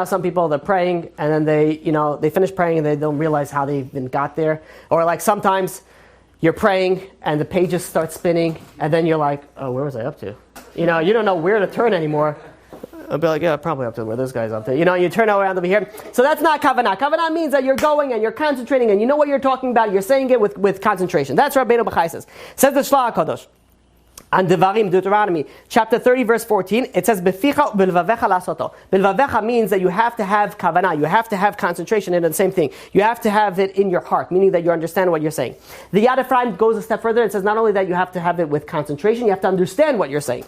Speaker 2: Some people, they're praying and then they finish praying and they don't realize how they even got there. Or like sometimes you're praying and the pages start spinning and then you're like, oh, where was I up to? You don't know where to turn anymore. I'll be like, yeah, probably up to where this guy's up to. You turn around over here. So that's not kavanah. Kavanah means that you're going and you're concentrating and you know what you're talking about. You're saying it with concentration. That's what Rabbeinu Bachai says. Says the Shlach HaKadosh. And Devarim, Deuteronomy, chapter 30, verse 14, it says, Beficha bilvavecha lasoto. Bilvavecha means that you have to have kavanah, you have to have concentration in the same thing. You have to have it in your heart, meaning that you understand what you're saying. The Yad Ephraim goes a step further and says not only that you have to have it with concentration, you have to understand what you're saying.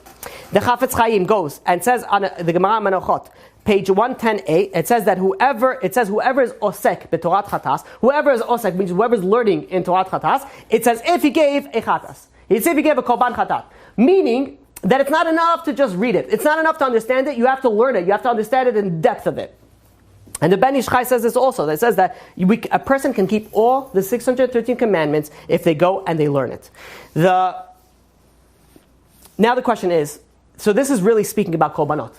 Speaker 2: The Chafetz Chaim goes and says on the Gemara Menochot, page 110a, it says whoever is osek b'torat chatas, whoever is osek means whoever is learning in Torat chatas, it's as if he gave a chatas. It's if he gave a korban chatat. Meaning that it's not enough to just read it. It's not enough to understand it. You have to learn it. You have to understand it in depth of it. And the Ben Ish Chai says this also. It says that a person can keep all the 613 commandments if they go and they learn it. Now the question is, so this is really speaking about korbanot.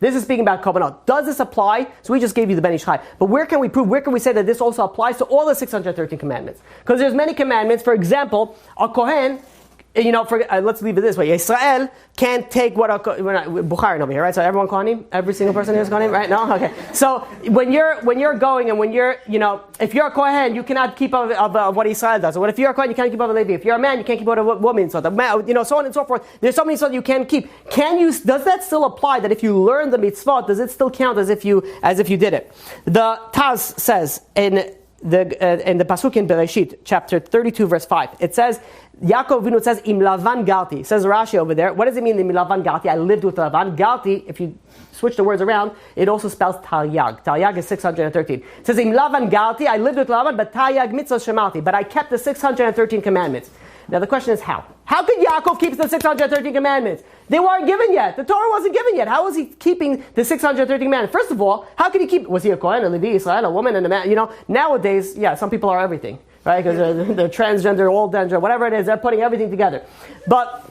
Speaker 2: This is speaking about korbanot. Does this apply? So we just gave you the Ben Ish Chai. But where can we prove, where can we say that this also applies to all the 613 commandments? Because there's many commandments. For example, a Kohen, let's leave it this way. Israel can't take we're not Bukharin over here, right? So everyone Kohanim? Every single person here is Kohanim, right? No? Okay. So when you're going and when you're, if you're a Kohen, you cannot keep up of what Israel does. Or if you're a Kohen, you can't keep up of Levi. If you're a man, you can't keep up of a woman. So so on and so forth. There's so many so that you can't keep. Does that still apply that if you learn the mitzvot, does it still count as if you did it? The Taz says in the pasuk in Bereshit, chapter 32, verse 5, it says, Yaakov Avinu says, Im Lavan Galti. It says Rashi over there. What does it mean, Im Lavan Galti? I lived with Lavan. Galti, if you switch the words around, it also spells Taryag. Taryag is 613. It says, Im Lavan Galti, I lived with Lavan, but Taryag mitzvah shemalti. But I kept the 613 commandments. Now the question is how? How could Yaakov keep the 613 commandments? They weren't given yet. The Torah wasn't given yet. How was he keeping the 613 commandments? First of all, how could he keep? Was he a Kohen, a Levi, Israel, a woman, and a man? Nowadays, some people are everything, right? Because they're transgender, all gender, whatever it is, they're putting everything together. But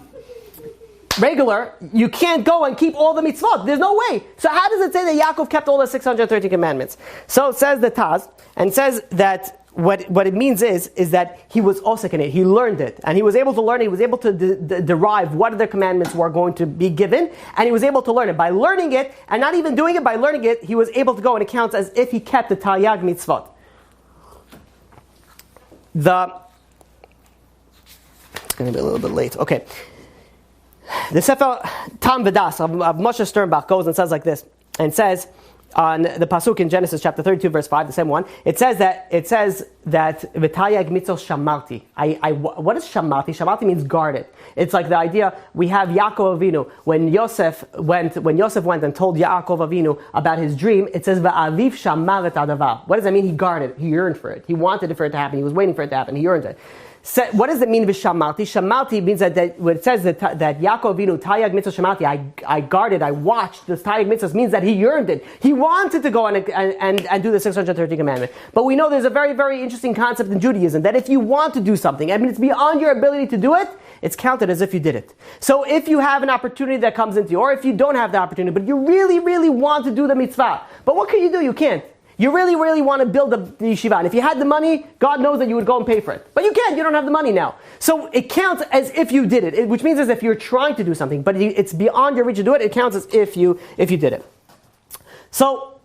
Speaker 2: regular, you can't go and keep all the mitzvot. There's no way. So how does it say that Yaakov kept all the 613 commandments? So it says the Taz, and says that what it means is that he was osek in it. He learned it. And he was able to learn it. He was able to derive what the commandments were going to be given. And he was able to learn it. By learning it, and not even doing it, by learning it, he was able to go and it counts as if he kept the Taryag mitzvot. It's going to be a little bit late. Okay. The Sefer Tam V'das of Moshe Sternbach goes and says like this. And says on the pasuk in Genesis chapter 32 verse 5, the same one. It says that v'tayag mitzos shamarti. What is shamarti? Shamarti means guarded. It's like the idea we have Yaakov Avinu when Yosef went and told Yaakov Avinu about his dream. It says va'aviv shamar et adavar. What does that mean? He guarded. He yearned for it. He wanted it for it to happen. He was waiting for it to happen. He yearned it. So what does it mean v'shamarti? Shamarti means that when it says that Yaakov Avinu tayag mitzvah shamarti, I guarded, I watched this tayag mitzvah, means that he yearned it. He wanted to go and do the 613 commandment. But we know there's a very, very interesting concept in Judaism that if you want to do something, I mean it's beyond your ability to do it, it's counted as if you did it. So if you have an opportunity that comes into you, or if you don't have the opportunity, but you really, really want to do the mitzvah, but what can you do? You can't. You really, really want to build the yeshiva. And if you had the money, God knows that you would go and pay for it. But you can't. You don't have the money now. So it counts as if you did it, which means as if you're trying to do something, but it's beyond your reach to do it. It counts as if you did it. So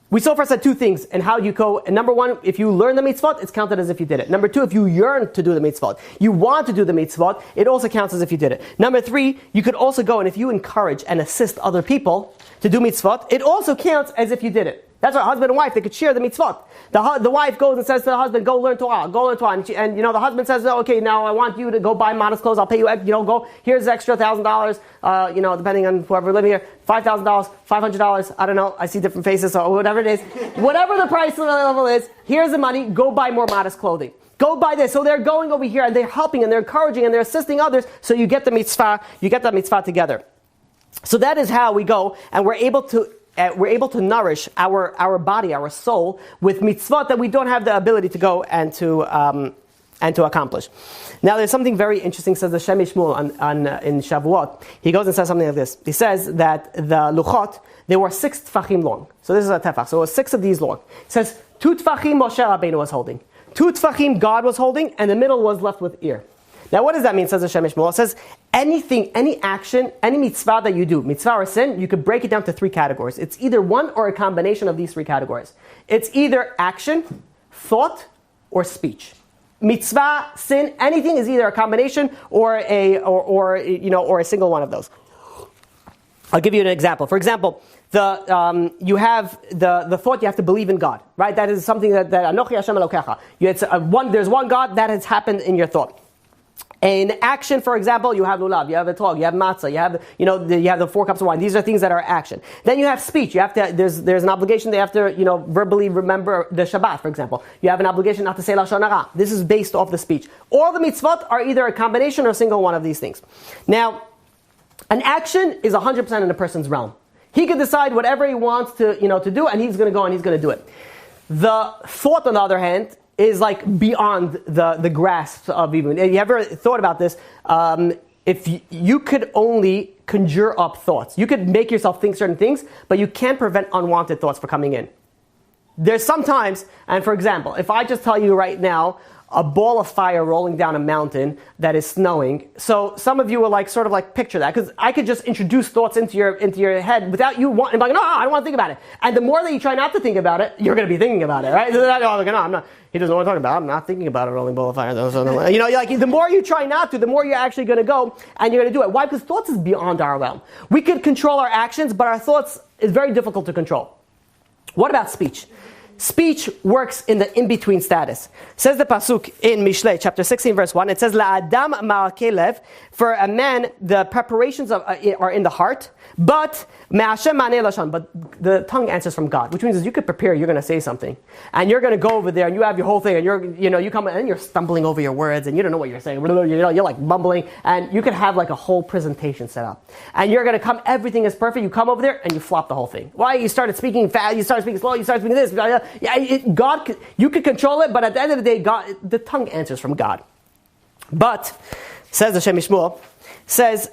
Speaker 2: we so far said two things and how you go. And number one, if you learn the mitzvot, it's counted as if you did it. Number two, if you yearn to do the mitzvot, you want to do the mitzvot, it also counts as if you did it. Number three, you could also go and if you encourage and assist other people to do mitzvot, it also counts as if you did it. That's why husband and wife, they could share the mitzvot. The wife goes and says to the husband, go learn Torah. And the husband says, oh, okay, now I want you to go buy modest clothes. I'll pay you, go, here's extra $1,000, depending on whoever living here, $5,000, $500, I don't know, I see different faces, so whatever it is. Whatever the price level is, here's the money, go buy more modest clothing. Go buy this. So they're going over here and they're helping and they're encouraging and they're assisting others, so you get the mitzvah together. So that is how we go, and we're able to nourish our body, our soul, with mitzvot that we don't have the ability to go and to accomplish. Now, there's something very interesting, says the Shem Shmuel in Shavuot. He goes and says something like this. He says that the luchot, they were 6 tfachim long. So this is a tefach. So it was 6 of these long. It says 2 tfachim Moshe Rabbeinu was holding. 2 tfachim God was holding, and the middle was left with ear. Now, what does that mean, says the Shem Shmuel? It says anything, any action, any mitzvah that you do, mitzvah or sin, you could break it down to 3 categories. It's either one or a combination of these 3 categories. It's either action, thought, or speech. Mitzvah, sin, anything is either a combination or a single one of those. I'll give you an example. For example, you have the thought you have to believe in God, right? That is something that Anochi Hashem Elokecha. There's one God that has happened in your thought. In action, for example, you have lulav, you have etrog, you have matzah, you have the 4 cups of wine. These are things that are action. Then you have speech. You have to. There's an obligation. They have to verbally remember the Shabbat, for example. You have an obligation not to say lashon hara. This is based off the speech. All the mitzvot are either a combination or a single one of these things. Now, an action is 100% in a person's realm. He can decide whatever he wants to do, and he's going to go and he's going to do it. The thought, on the other hand, is like beyond the grasp of even. You ever thought about this? If you could only conjure up thoughts, you could make yourself think certain things, but you can't prevent unwanted thoughts from coming in. There's sometimes, and for example, if I just tell you right now, a ball of fire rolling down a mountain that is snowing. So some of you will sort of picture that, because I could just introduce thoughts into your head without you wanting, no, I don't want to think about it. And the more that you try not to think about it, you're going to be thinking about it, right? No, I'm not. He doesn't want to talk about it. I'm not thinking about a rolling ball of fire. The more you try not to, the more you're actually going to go and you're going to do it. Why? Because thoughts is beyond our realm. We could control our actions, but our thoughts is very difficult to control. What about speech? Speech works in the in-between status. Says the pasuk in Mishlei, chapter 16, verse 1. It says, "La'adam ma'akei lev." For a man, the preparations are in the heart, but me'ashem ma'anei lashon. But the tongue answers from God, which means you could prepare. You're going to say something, and you're going to go over there, and you have your whole thing, and you come and you're stumbling over your words, and you don't know what you're saying. You're like mumbling, and you could have a whole presentation set up, and you're going to come. Everything is perfect. You come over there, and you flop the whole thing. Why? You started speaking fast. You started speaking slow. You started speaking this. God, you could control it, but at the end of the day, God, the tongue answers from God. But, says the Shem Shmuel, says,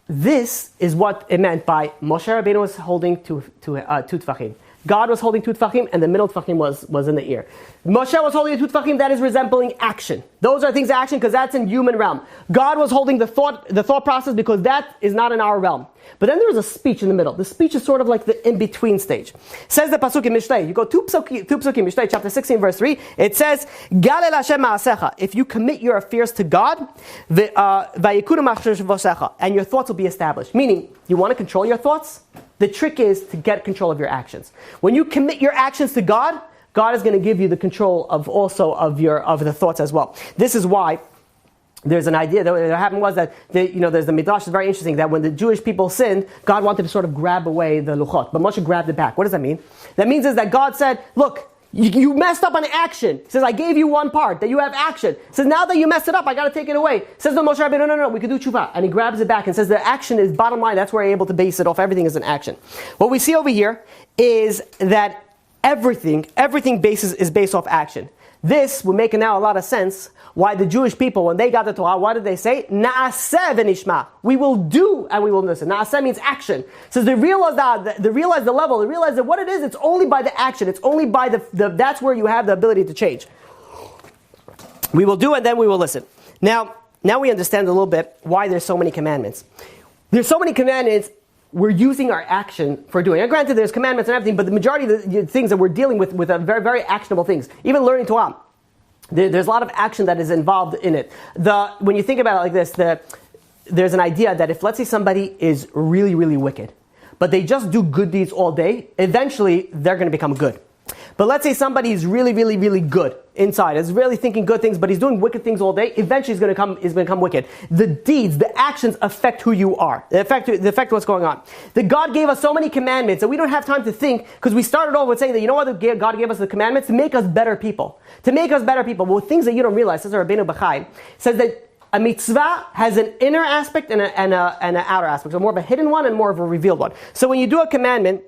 Speaker 2: this is what it meant by Moshe Rabbeinu was holding two tefachim. God was holding 2 tefachim, and the middle tefachim was in the ear. Moshe was holding 2 tefachim, that is resembling action. Those are things of action, because that's in human realm. God was holding the thought process, because that is not in our realm. But then there is a speech in the middle. The speech is sort of like the in-between stage. Says the pasuk in Mishlei. You go 2 psukim Mishlei, chapter 16, verse 3. It says, "Galel Hashem ma'asecha." If you commit your affairs to God, vayikunu machshavosecha, and your thoughts will be established. Meaning, you want to control your thoughts? The trick is to get control of your actions. When you commit your actions to God, God is going to give you the control of the thoughts as well. This is why there's an idea that what happened was that there's the midrash. It's very interesting that when the Jewish people sinned, God wanted to sort of grab away the luchot, but Moshe grabbed it back. What does that mean? That means is that God said, look, you messed up on action. He says, I gave you one part, that you have action. He says, now that you messed it up, I got to take it away. He says, no, Moshe Rabbeinu, no, we can do tshuva. And he grabs it back and says, the action is bottom line. That's where you're able to base it off. Everything is an action. What we see over here is that everything is based off action. This would make now a lot of sense why the Jewish people, when they got the Torah, what did they say? Na'aseh v'nishma. We will do and we will listen. Na'aseh means action. So they realize the level, they realize that what it is, it's only by the action. It's only by that's where you have the ability to change. We will do and then we will listen. Now we understand a little bit why there's so many commandments. There's so many commandments. We're using our action for doing. And granted, there's commandments and everything, but the majority of the things that we're dealing with are very, very actionable things. Even learning Torah, there's a lot of action that is involved in it. When you think about it like this, there's an idea that if, let's say, somebody is really, really wicked, but they just do good deeds all day, eventually they're going to become good. But let's say somebody is really, really, really good inside, is really thinking good things, but he's doing wicked things all day, eventually he's going to become wicked. The deeds, the actions affect who you are. They affect what's going on. That God gave us so many commandments that we don't have time to think, because we started off with saying that, you know what, God gave us the commandments to make us better people. To make us better people. Well, things that you don't realize, says Rabbeinu Bachai, says that a mitzvah has an inner aspect and an outer aspect. So more of a hidden one and more of a revealed one. So when you do a commandment,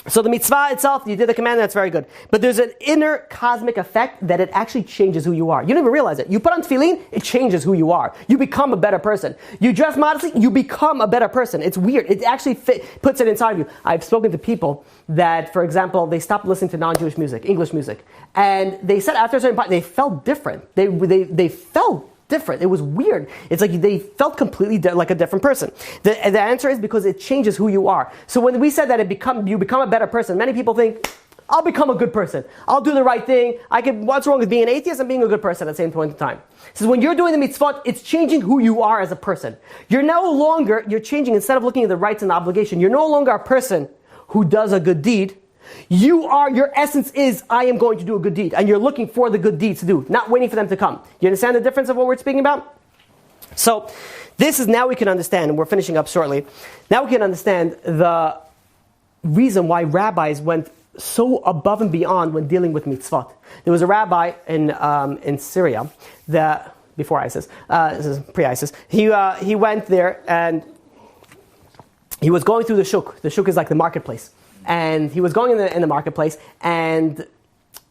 Speaker 2: so the mitzvah itself, you did the command, that's very good. But there's an inner cosmic effect that it actually changes who you are. You don't even realize it. You put on tefillin, it changes who you are. You become a better person. You dress modestly, you become a better person. It's weird. It actually puts it inside of you. I've spoken to people that, for example, they stopped listening to non-Jewish music, English music. And they said after a certain point, they felt different. They felt different. It was weird. It's like they felt completely like a different person. The answer is because it changes who you are. So when we said that you become a better person, many people think, I'll become a good person. I'll do the right thing. What's wrong with being an atheist and being a good person at the same point in time? So when you're doing the mitzvot, it's changing who you are as a person. You're changing, instead of looking at the rights and the obligation, you're no longer a person who does a good deed. Your essence is, I am going to do a good deed. And you're looking for the good deeds to do, not waiting for them to come. You understand the difference of what we're speaking about? So, now we can understand, and we're finishing up shortly, now we can understand the reason why rabbis went so above and beyond when dealing with mitzvot. There was a rabbi in Syria, before ISIS, this is pre-ISIS, he went there and he was going through the shuk. The shuk is like the marketplace. And he was going in the marketplace, and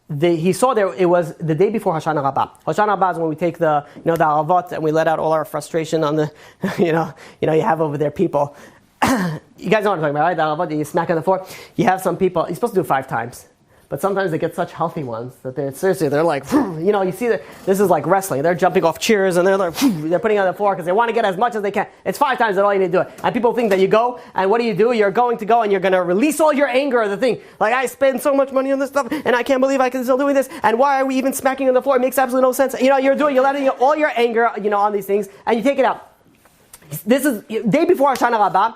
Speaker 2: he saw there, it was the day before Hoshana Rabbah. Hoshana Rabbah is when we take the aravot and we let out all our frustration on the, you have over there people. You guys know what I'm talking about, right? The aravot, you smack on the floor. You have some people, you're supposed to do it 5 times. But sometimes they get such healthy ones that they're like, you see that this is like wrestling. They're jumping off chairs and they're like, they're putting it on the floor because they want to get as much as they can. It's 5 times that all you need to do it. And people think that you go, and what do? You're going to go and you're going to release all your anger of the thing. Like, I spend so much money on this stuff and I can't believe I can still doing this. And why are we even smacking on the floor? It makes absolutely no sense. You're letting all your anger, on these things, and you take it out. This is day before Hoshana Rabbah.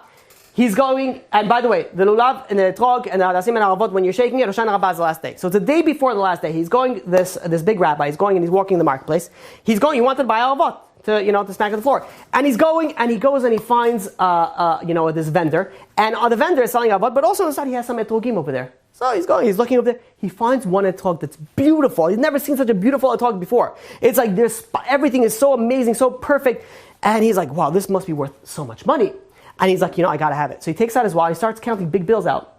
Speaker 2: He's going, and by the way, the lulav and the etrog and the hadasim and aravot, when you're shaking it, Hoshana Rabbah is the last day. So it's the day before the last day. He's going, this big rabbi, he's going and he's walking in the marketplace. He's going, he wanted to buy aravot to smack on the floor. And he's going, and he goes and he finds, this vendor. And the vendor is selling aravot, but also on the side he has some etrogim over there. So he's looking over there. He finds one etrog that's beautiful. He's never seen such a beautiful etrog before. It's like everything is so amazing, so perfect. And he's like, wow, this must be worth so much money. And he's like, I gotta have it. So he takes out his wallet, he starts counting big bills out.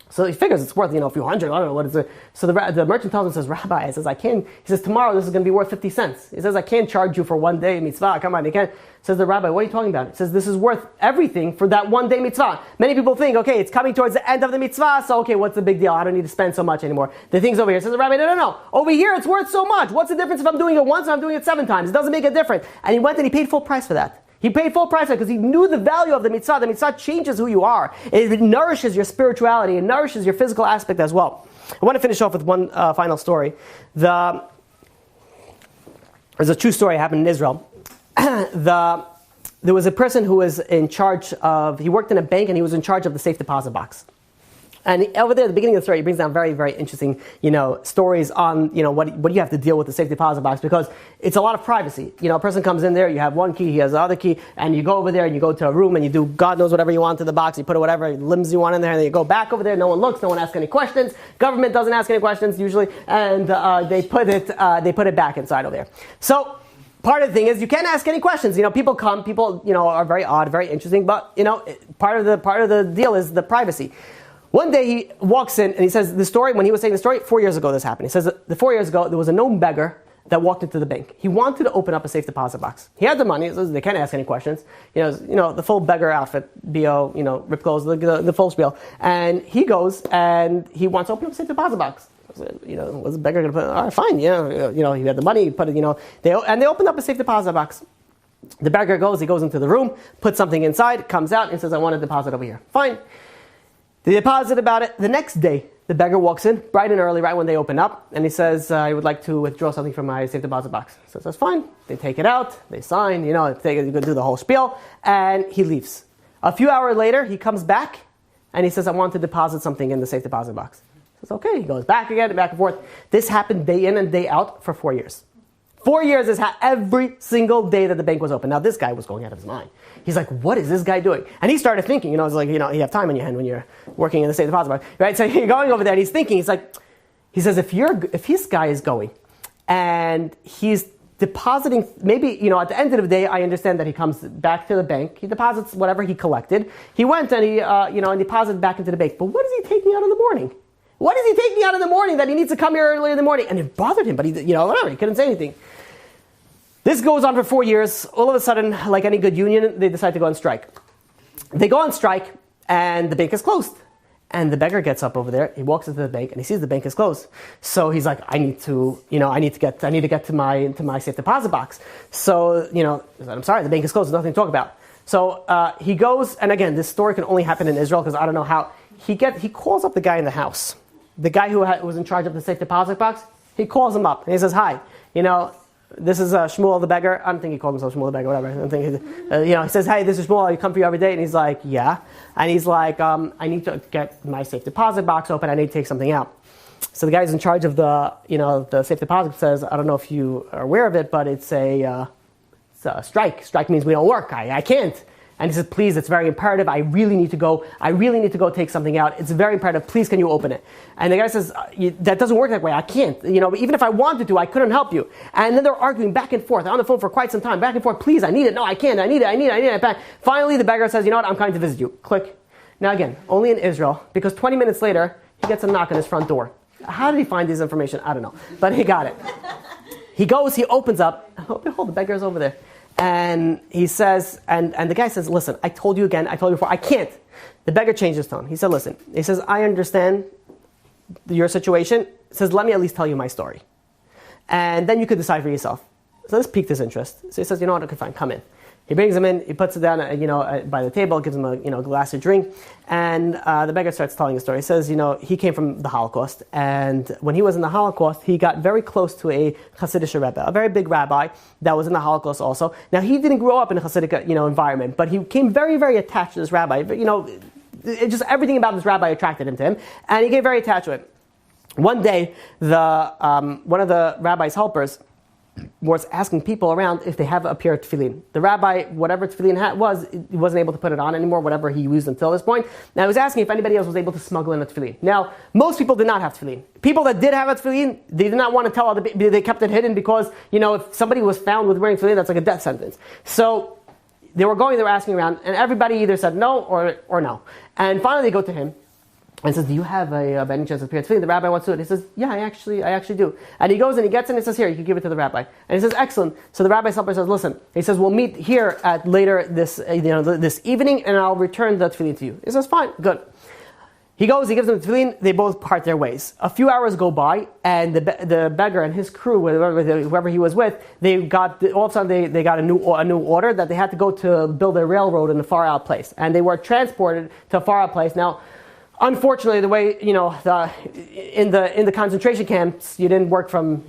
Speaker 2: So he figures it's worth, a few hundred, I don't know what is it. So the merchant tells him, says, Rabbi, he says, tomorrow this is going to be worth 50 cents. He says, I can't charge you for one day mitzvah, come on, you can't. Says the rabbi, what are you talking about? He says, this is worth everything for that one day mitzvah. Many people think, okay, it's coming towards the end of the mitzvah, so okay, what's the big deal? I don't need to spend so much anymore. The thing's over here. Says the rabbi, no. Over here it's worth so much. What's the difference if I'm doing it once or I'm doing it 7 times? It doesn't make a difference. And he went and he paid full price for that. He paid full price because he knew the value of the mitzvah. The mitzvah changes who you are. It nourishes your spirituality. It nourishes your physical aspect as well. I want to finish off with one final story. There's a true story that happened in Israel. there was a person who was in charge of, he worked in a bank and he was in charge of the safe deposit box. And over there at the beginning of the story, he brings down very, very interesting, stories on, what you have to deal with the safe deposit box, because it's a lot of privacy. A person comes in there, you have one key, he has the other key, and you go over there and you go to a room and you do God knows whatever you want to the box, you put whatever limbs you want in there, and then you go back over there, no one looks, no one asks any questions, government doesn't ask any questions usually, and they put it back inside over there. So, part of the thing is you can't ask any questions. People come, are very odd, very interesting, but, part of the deal is the privacy. One day he walks in and he says the story, when he was saying the story, 4 years ago this happened. He says that 4 years ago there was a known beggar that walked into the bank. He wanted to open up a safe deposit box. He had the money, so they can't ask any questions. The full beggar outfit, BO, rip clothes, the full spiel. And he goes and he wants to open up a safe deposit box. What's the beggar going to put? All right, fine, he had the money, he put it, they opened up a safe deposit box. The beggar he goes into the room, puts something inside, comes out and says, I want a deposit over here. Fine. They deposit about it. The next day, the beggar walks in, bright and early, right when they open up, and he says, I would like to withdraw something from my safe deposit box. So that's fine. They take it out, they sign, you go do the whole spiel, and he leaves. A few hours later, he comes back, and he says, I want to deposit something in the safe deposit box. He says, okay. He goes back again, back and forth. This happened day in and day out for 4 years. 4 years is every single day that the bank was open. Now, this guy was going out of his mind. He's like, what is this guy doing? And he started thinking, it's like, you have time on your hand when you're working in the safe deposit box, right? So you're going over there and he's thinking, he says, if this guy is going and he's depositing, maybe, at the end of the day, I understand that he comes back to the bank, he deposits whatever he collected. He went and he, and deposited back into the bank. But what is he taking out in the morning? What is he taking out in the morning that he needs to come here early in the morning? And it bothered him, but he, whatever, he couldn't say anything. This goes on for 4 years. All of a sudden, like any good union, they decide to go on strike. They go on strike, and the bank is closed. And the beggar gets up over there. He walks into the bank, and he sees the bank is closed. So he's like, I need to get to my safe deposit box. So I'm sorry, the bank is closed. There's nothing to talk about. So he goes, and again, this story can only happen in Israel because I don't know how. He calls up the guy in the house, the guy who was in charge of the safe deposit box. He calls him up, and he says, hi, this is Shmuel the beggar. I don't think he called himself Shmuel the beggar, whatever. I don't think he says, hey, this is Shmuel. I come for you every day. And he's like, yeah. And he's like, I need to get my safe deposit box open. I need to take something out. So the guy who's in charge of the safe deposit says, I don't know if you are aware of it, but it's a strike. Strike means we don't work. I can't. And he says, please, it's very imperative. I really need to go take something out. It's very imperative. Please, can you open it? And the guy says, that doesn't work that way. I can't. Even if I wanted to, I couldn't help you. And then they're arguing back and forth on the phone for quite some time. Back and forth. Please, I need it. No, I can't. I need it. Finally, the beggar says, I'm coming to visit you. Click. Now again, only in Israel, because 20 minutes later, he gets a knock on his front door. How did he find this information? I don't know. But he got it. He goes, he opens up. Oh, behold, the beggar's over there. And he says, and the guy says, listen, I told you before, I can't. The beggar changed his tone. He said, listen, he says, I understand your situation. He says, let me at least tell you my story. And then you could decide for yourself. So this piqued his interest. So he says, you know what, okay, fine, come in. He brings him in, he puts it down, by the table, gives him a glass of drink, and the beggar starts telling the story. He says, he came from the Holocaust, and when he was in the Holocaust, he got very close to a Hasidic Rebbe, a very big rabbi that was in the Holocaust also. Now, he didn't grow up in a Hasidic, environment, but he became very, very attached to this rabbi. Just everything about this rabbi attracted him to him, and he became very attached to it. One day, one of the rabbi's helpers was asking people around if they have a pair of tefillin. The rabbi, whatever tefillin was, he wasn't able to put it on anymore, whatever he used until this point. Now, he was asking if anybody else was able to smuggle in a tefillin. Now, most people did not have tefillin. People that did have a tefillin, they did not want to tell other people. They kept it hidden because, if somebody was found with wearing tefillin, that's like a death sentence. So, they were asking around, and everybody either said no or no. And finally, they go to him and says, do you have by any chance a pair of tefillin? The rabbi wants to do it. He says, yeah, I actually do. And he goes and he gets it and he says, here, you can give it to the rabbi. And he says, excellent. So the rabbi's helper says, listen. He says, we'll meet here at later this evening and I'll return the tefillin to you. He says, fine, good. He goes, he gives them the tefillin, they both part their ways. A few hours go by and the beggar and his crew, whoever he was with, all of a sudden they got a new order that they had to go to build a railroad in a far out place. And they were transported to a far out place. Now, unfortunately, the way, in the concentration camps, you didn't work from,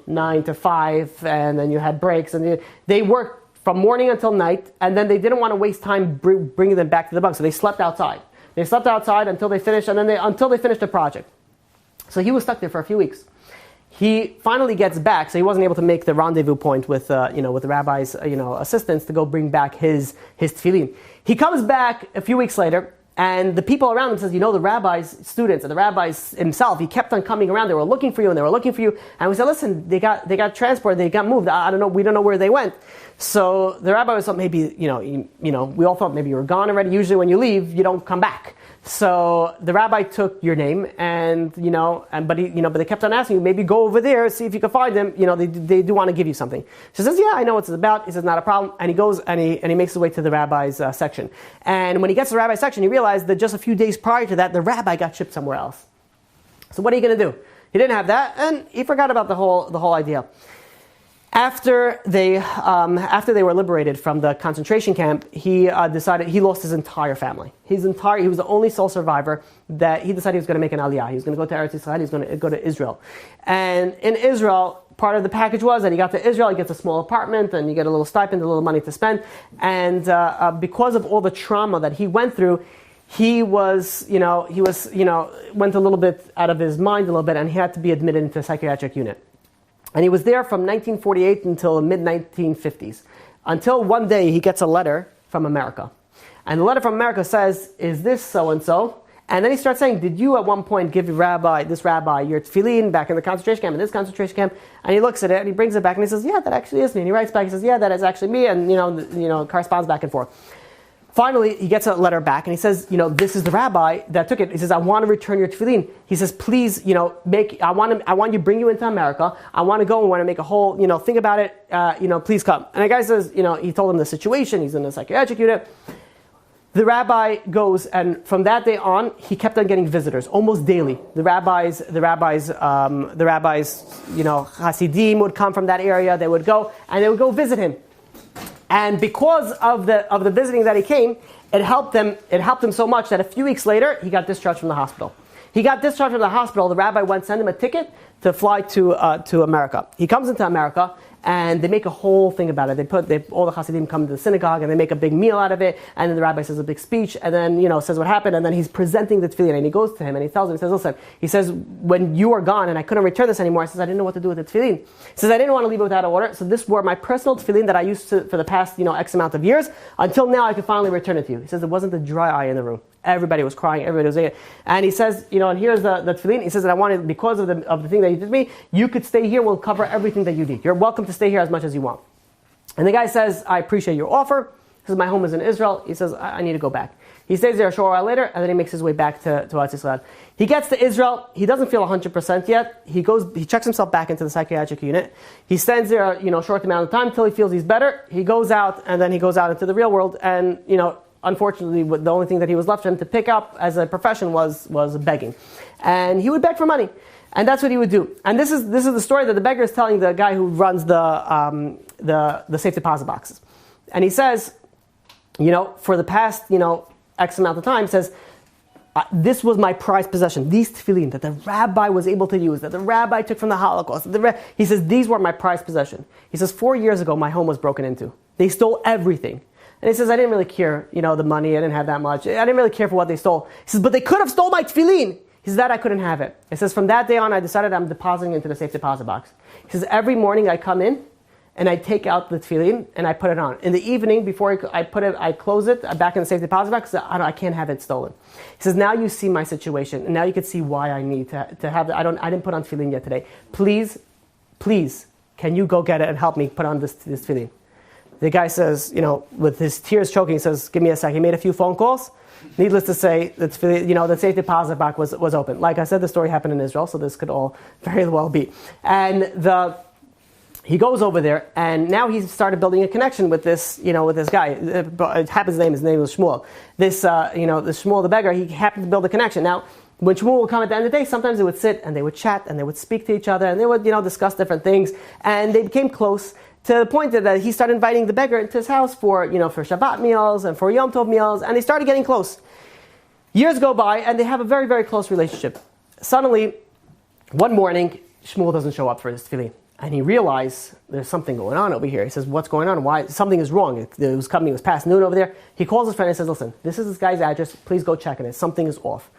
Speaker 2: 9 to 5, and then you had breaks, and they worked from morning until night, and then they didn't want to waste time bringing them back to the bunk, so they slept outside. They slept outside until they finished, and then until they finished the project. So he was stuck there for a few weeks. He finally gets back, so he wasn't able to make the rendezvous point with the rabbi's assistants to go bring back his tefillin. He comes back a few weeks later, and the people around him says, the rabbi's students and the rabbi's himself, he kept on coming around. They were looking for you, and they were looking for you. And we said, listen, they got transported, they got moved. I don't know, we don't know where they went. So the rabbi was thought maybe, we all thought maybe you were gone already. Usually when you leave, you don't come back. So the rabbi took your name, but they kept on asking you, maybe go over there, see if you can find them. They do want to give you something. She says, yeah, I know what it's about. He says, not a problem. And he goes and he makes his way to the rabbi's section. And when he gets to the rabbi's section, he realized that just a few days prior to that, the rabbi got shipped somewhere else. So what are you going to do? He didn't have that, and he forgot about the whole idea. After they were liberated from the concentration camp, he decided he lost his entire family. He was the only sole survivor that he decided he was going to make an aliyah. He was going to go to Eretz Yisrael. He was going to go to Israel. And in Israel, part of the package was that he got to Israel, he gets a small apartment, and you get a little stipend, a little money to spend. And because of all the trauma that he went through, he went a little bit out of his mind a little bit, and he had to be admitted into a psychiatric unit. And he was there from 1948 until the mid-1950s. Until one day he gets a letter from America. And the letter from America says, is this so-and-so? And then he starts saying, did you at one point give this rabbi, your tefillin back in the concentration camp, in this concentration camp? And he looks at it and he brings it back and he says, yeah, that actually is me. And he writes back, he says, yeah, that is actually me. And, corresponds back and forth. Finally, he gets a letter back and he says, this is the rabbi that took it. He says, I want to return your tefillin. He says, please, I want you to bring you into America. I want to go and want to make a whole, think about it. Please come. And the guy says, he told him the situation. He's in the psychiatric unit. The rabbi goes, and from that day on, he kept on getting visitors almost daily. The rabbis, Hasidim would come from that area. They would go and they would go visit him. And because of the visiting that he came, it helped him so much that a few weeks later, he got discharged from the hospital. He got discharged from the hospital. The rabbi went send him a ticket to fly to America. He comes into America, and they make a whole thing about it. All the Hasidim come to the synagogue, and they make a big meal out of it. And then the rabbi says a big speech, and then says what happened. And then he's presenting the tefillin, and he goes to him and he tells him, he says, listen, he says, when you were gone and I couldn't return this anymore, I said I didn't know what to do with the tefillin. He says I didn't want to leave it without order, so this were my personal tefillin that I used for the past X amount of years until now I could finally return it to you. He says it wasn't a dry eye in the room. Everybody was crying. Everybody was saying it. And he says, and here's the tefillin. He says that I wanted, because of the thing that you did to me, you could stay here. We'll cover everything that you need. You're welcome to stay here as much as you want. And the guy says, I appreciate your offer. He says, my home is in Israel. He says, I need to go back. He stays there a short while later, and then he makes his way back to Eretz Yisrael. He gets to Israel. He doesn't feel 100% yet. He checks himself back into the psychiatric unit. He stands there, a short amount of time until he feels he's better. He goes out, and then he goes out into the real world, and, unfortunately, the only thing that he was left for him to pick up as a profession was begging. And he would beg for money. And that's what he would do. And this is the story that the beggar is telling the guy who runs the safe deposit boxes. And he says, for the past, X amount of time, says, this was my prized possession. These tefillin that the rabbi was able to use, that the rabbi took from the Holocaust. He says, these were my prized possession. He says, 4 years ago, my home was broken into. They stole everything. And he says, I didn't really care, the money. I didn't have that much. I didn't really care for what they stole. He says, but they could have stole my tefillin. He says, that I couldn't have it. He says, from that day on, I decided I'm depositing into the safe deposit box. He says, every morning I come in and I take out the tefillin and I put it on. In the evening, before I close it back in the safe deposit box, I can't have it stolen. He says, now you see my situation, and now you can see why I need to have it. I didn't put on tefillin yet today. Please, can you go get it and help me put on this tefillin? The guy says, with his tears choking, he says, give me a sec. He made a few phone calls. Needless to say, the safe deposit box was open. Like I said, the story happened in Israel, so this could all very well be. And he goes over there, and now he started building a connection with this guy. It happens his name was Shmuel. This Shmuel the beggar, he happened to build a connection. Now, when Shmuel would come at the end of the day, sometimes they would sit and they would chat and they would speak to each other and they would, discuss different things, and they became close to the point that he started inviting the beggar into his house for Shabbat meals and for Yom Tov meals, and they started getting close. Years go by, and they have a very, very close relationship. Suddenly, one morning, Shmuel doesn't show up for his tefillin. And he realized there's something going on over here. He says, what's going on? Why? Something is wrong. It was past noon over there. He calls his friend and says, listen, this is this guy's address. Please go check on it. Something is off.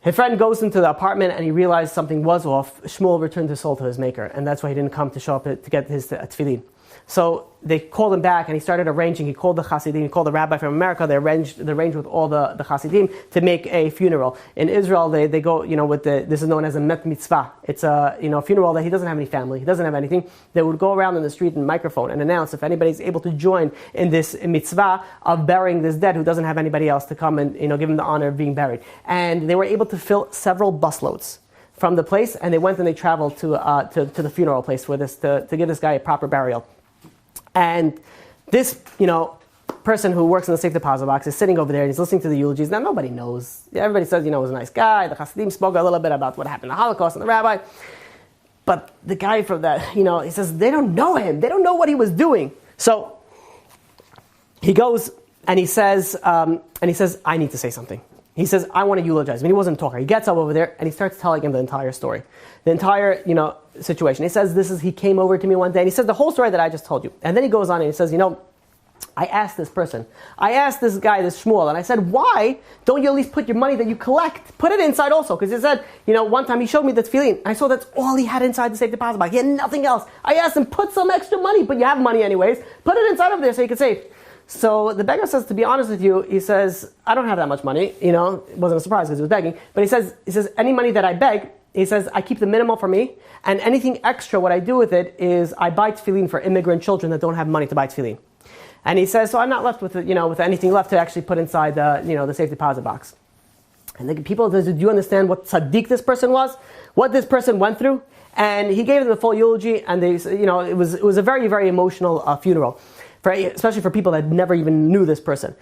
Speaker 2: His friend goes into the apartment and he realized something was off. Shmuel returned his soul to his maker. And that's why he didn't come to show up to get his tefillin. So they called him back and he started arranging. He called the Hasidim, he called the rabbi from America. They arranged with all the Hasidim to make a funeral. In Israel, they go, this is known as a met mitzvah. It's a funeral that he doesn't have any family, he doesn't have anything. They would go around in the street and microphone and announce if anybody's able to join in this mitzvah of burying this dead who doesn't have anybody else to come and give him the honor of being buried. And they were able to fill several busloads from the place, and they went and they traveled to the funeral place for this to give this guy a proper burial. And this, person who works in the safe deposit box is sitting over there and he's listening to the eulogies. Now, nobody knows. Everybody says, he was a nice guy. The Hasidim spoke a little bit about what happened in the Holocaust and the rabbi. But the guy from that, he says, they don't know him. They don't know what he was doing. So he goes and he says, I need to say something. He says, I want to eulogize him. He wasn't a talker. He gets up over there and he starts telling him the entire story. The entire, situation. He says, he came over to me one day and he says the whole story that I just told you. And then he goes on and he says, I asked this guy, this Shmuel, and I said, why don't you at least put your money that you collect, put it inside also? Because he said, one time he showed me the tefillin. I saw that's all he had inside the safe deposit box. He had nothing else. I asked him, put some extra money, but you have money anyways. Put it inside of there so you can save. So the beggar says, to be honest with you, he says, I don't have that much money. It wasn't a surprise because he was begging. But he says, any money that I beg, he says, I keep the minimal for me, and anything extra, what I do with it is I buy tefillin for immigrant children that don't have money to buy tefillin. And he says, so I'm not left with with anything left to actually put inside the safe deposit box. And the people, do you understand what tzaddik this person was? What this person went through? And he gave them the full eulogy, and they, it was a very, very emotional funeral, especially for people that never even knew this person.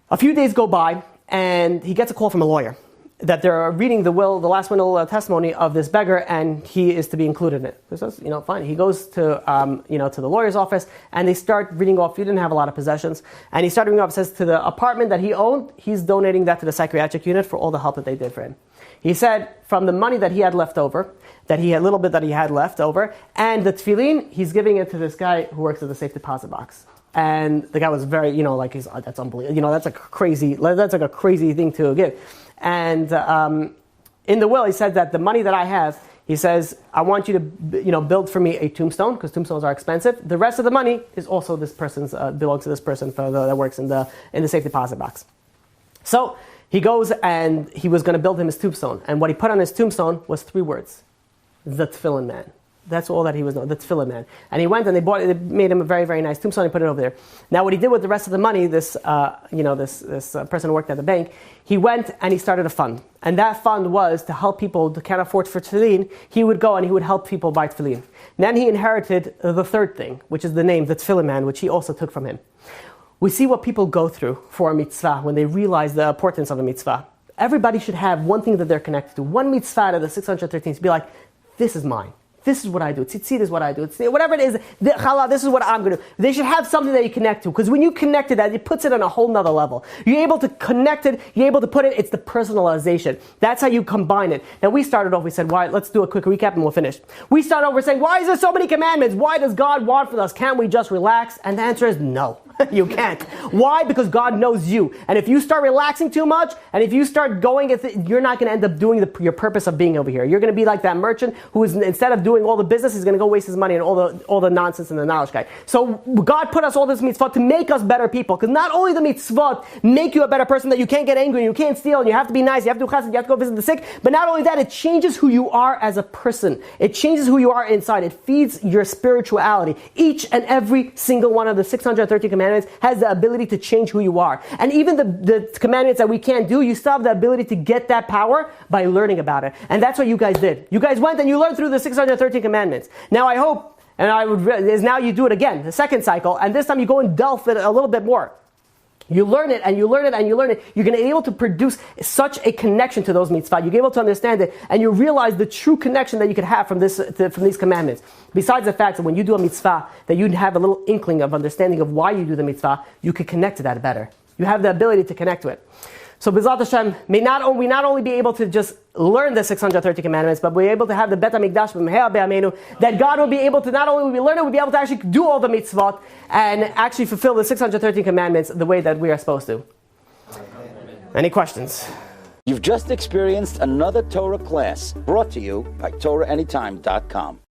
Speaker 2: A few days go by, and he gets a call from a lawyer that they're reading the last will testimony of this beggar, and he is to be included in it. So says, fine. He goes to the lawyer's office, and they start reading off. He didn't have a lot of possessions, and he started reading off. It says to the apartment that he owned, he's donating that to the psychiatric unit for all the help that they did for him. He said from the money that he had left over, and the tefillin, he's giving it to this guy who works at the safe deposit box. And the guy was very, that's unbelievable. That's like a crazy thing to give. And in the will, he said that the money that I have, he says, I want you to, build for me a tombstone, because tombstones are expensive. The rest of the money is also this person's, belongs to this person that works in the safe deposit box. So he goes and he was going to build him his tombstone. And what he put on his tombstone was 3 words: the tefillin man. That's all that he was known, the tefillin man. And he went and they made him a very, very nice tombstone and put it over there. Now what he did with the rest of the money, this person who worked at the bank, he went and he started a fund. And that fund was to help people who can't afford for tefillin. He would go and he would help people buy tefillin. Then he inherited the third thing, which is the name, the tefillin man, which he also took from him. We see what people go through for a mitzvah when they realize the importance of a mitzvah. Everybody should have one thing that they're connected to. One mitzvah out of the 613 to be like, this is mine. This is what I do. Tzitzit is what I do. Whatever it is, challah, this is what I'm going to do. They should have something that you connect to. Because when you connect to that, it puts it on a whole nother level. You're able to connect it. You're able to put it. It's the personalization. That's how you combine it. Now we started off, we said, why? Let's do a quick recap and we'll finish. We started over saying, why is there so many commandments? Why does God want from us? Can't we just relax? And the answer is no. You can't. Why? Because God knows you. And if you start relaxing too much, and if you start going, you're not going to end up doing your purpose of being over here. You're going to be like that merchant who is, instead of doing all the business, he's going to go waste his money on all the nonsense and the knowledge guy. So God put us all this mitzvah to make us better people. Because not only the mitzvah make you a better person, that you can't get angry, you can't steal, and you have to be nice, you have to do chesed, you have to go visit the sick, but not only that, it changes who you are as a person. It changes who you are inside. It feeds your spirituality. Each and every single one of the 613 commandments has the ability to change who you are. And even the commandments that we can't do, you still have the ability to get that power by learning about it. And that's what you guys did. You guys went and you learned through the 613 commandments. Now I hope, is now you do it again, the second cycle, and this time you go and delve it a little bit more. You learn it and you learn it and you learn it. You're going to be able to produce such a connection to those mitzvah. You're able to understand it, and you realize the true connection that you could have from these commandments. Besides the fact that when you do a mitzvah, that you have a little inkling of understanding of why you do the mitzvah, you could connect to that better. You have the ability to connect to it. So B'ezrat Hashem, we not only be able to just learn the 613 commandments, but we're able to have the Bet HaMikdash b'meha b'yameinu, that God will be able to, not only will we learn it, we'll be able to actually do all the mitzvot and actually fulfill the 613 commandments the way that we are supposed to. Any questions?
Speaker 1: You've just experienced another Torah class brought to you by TorahAnytime.com.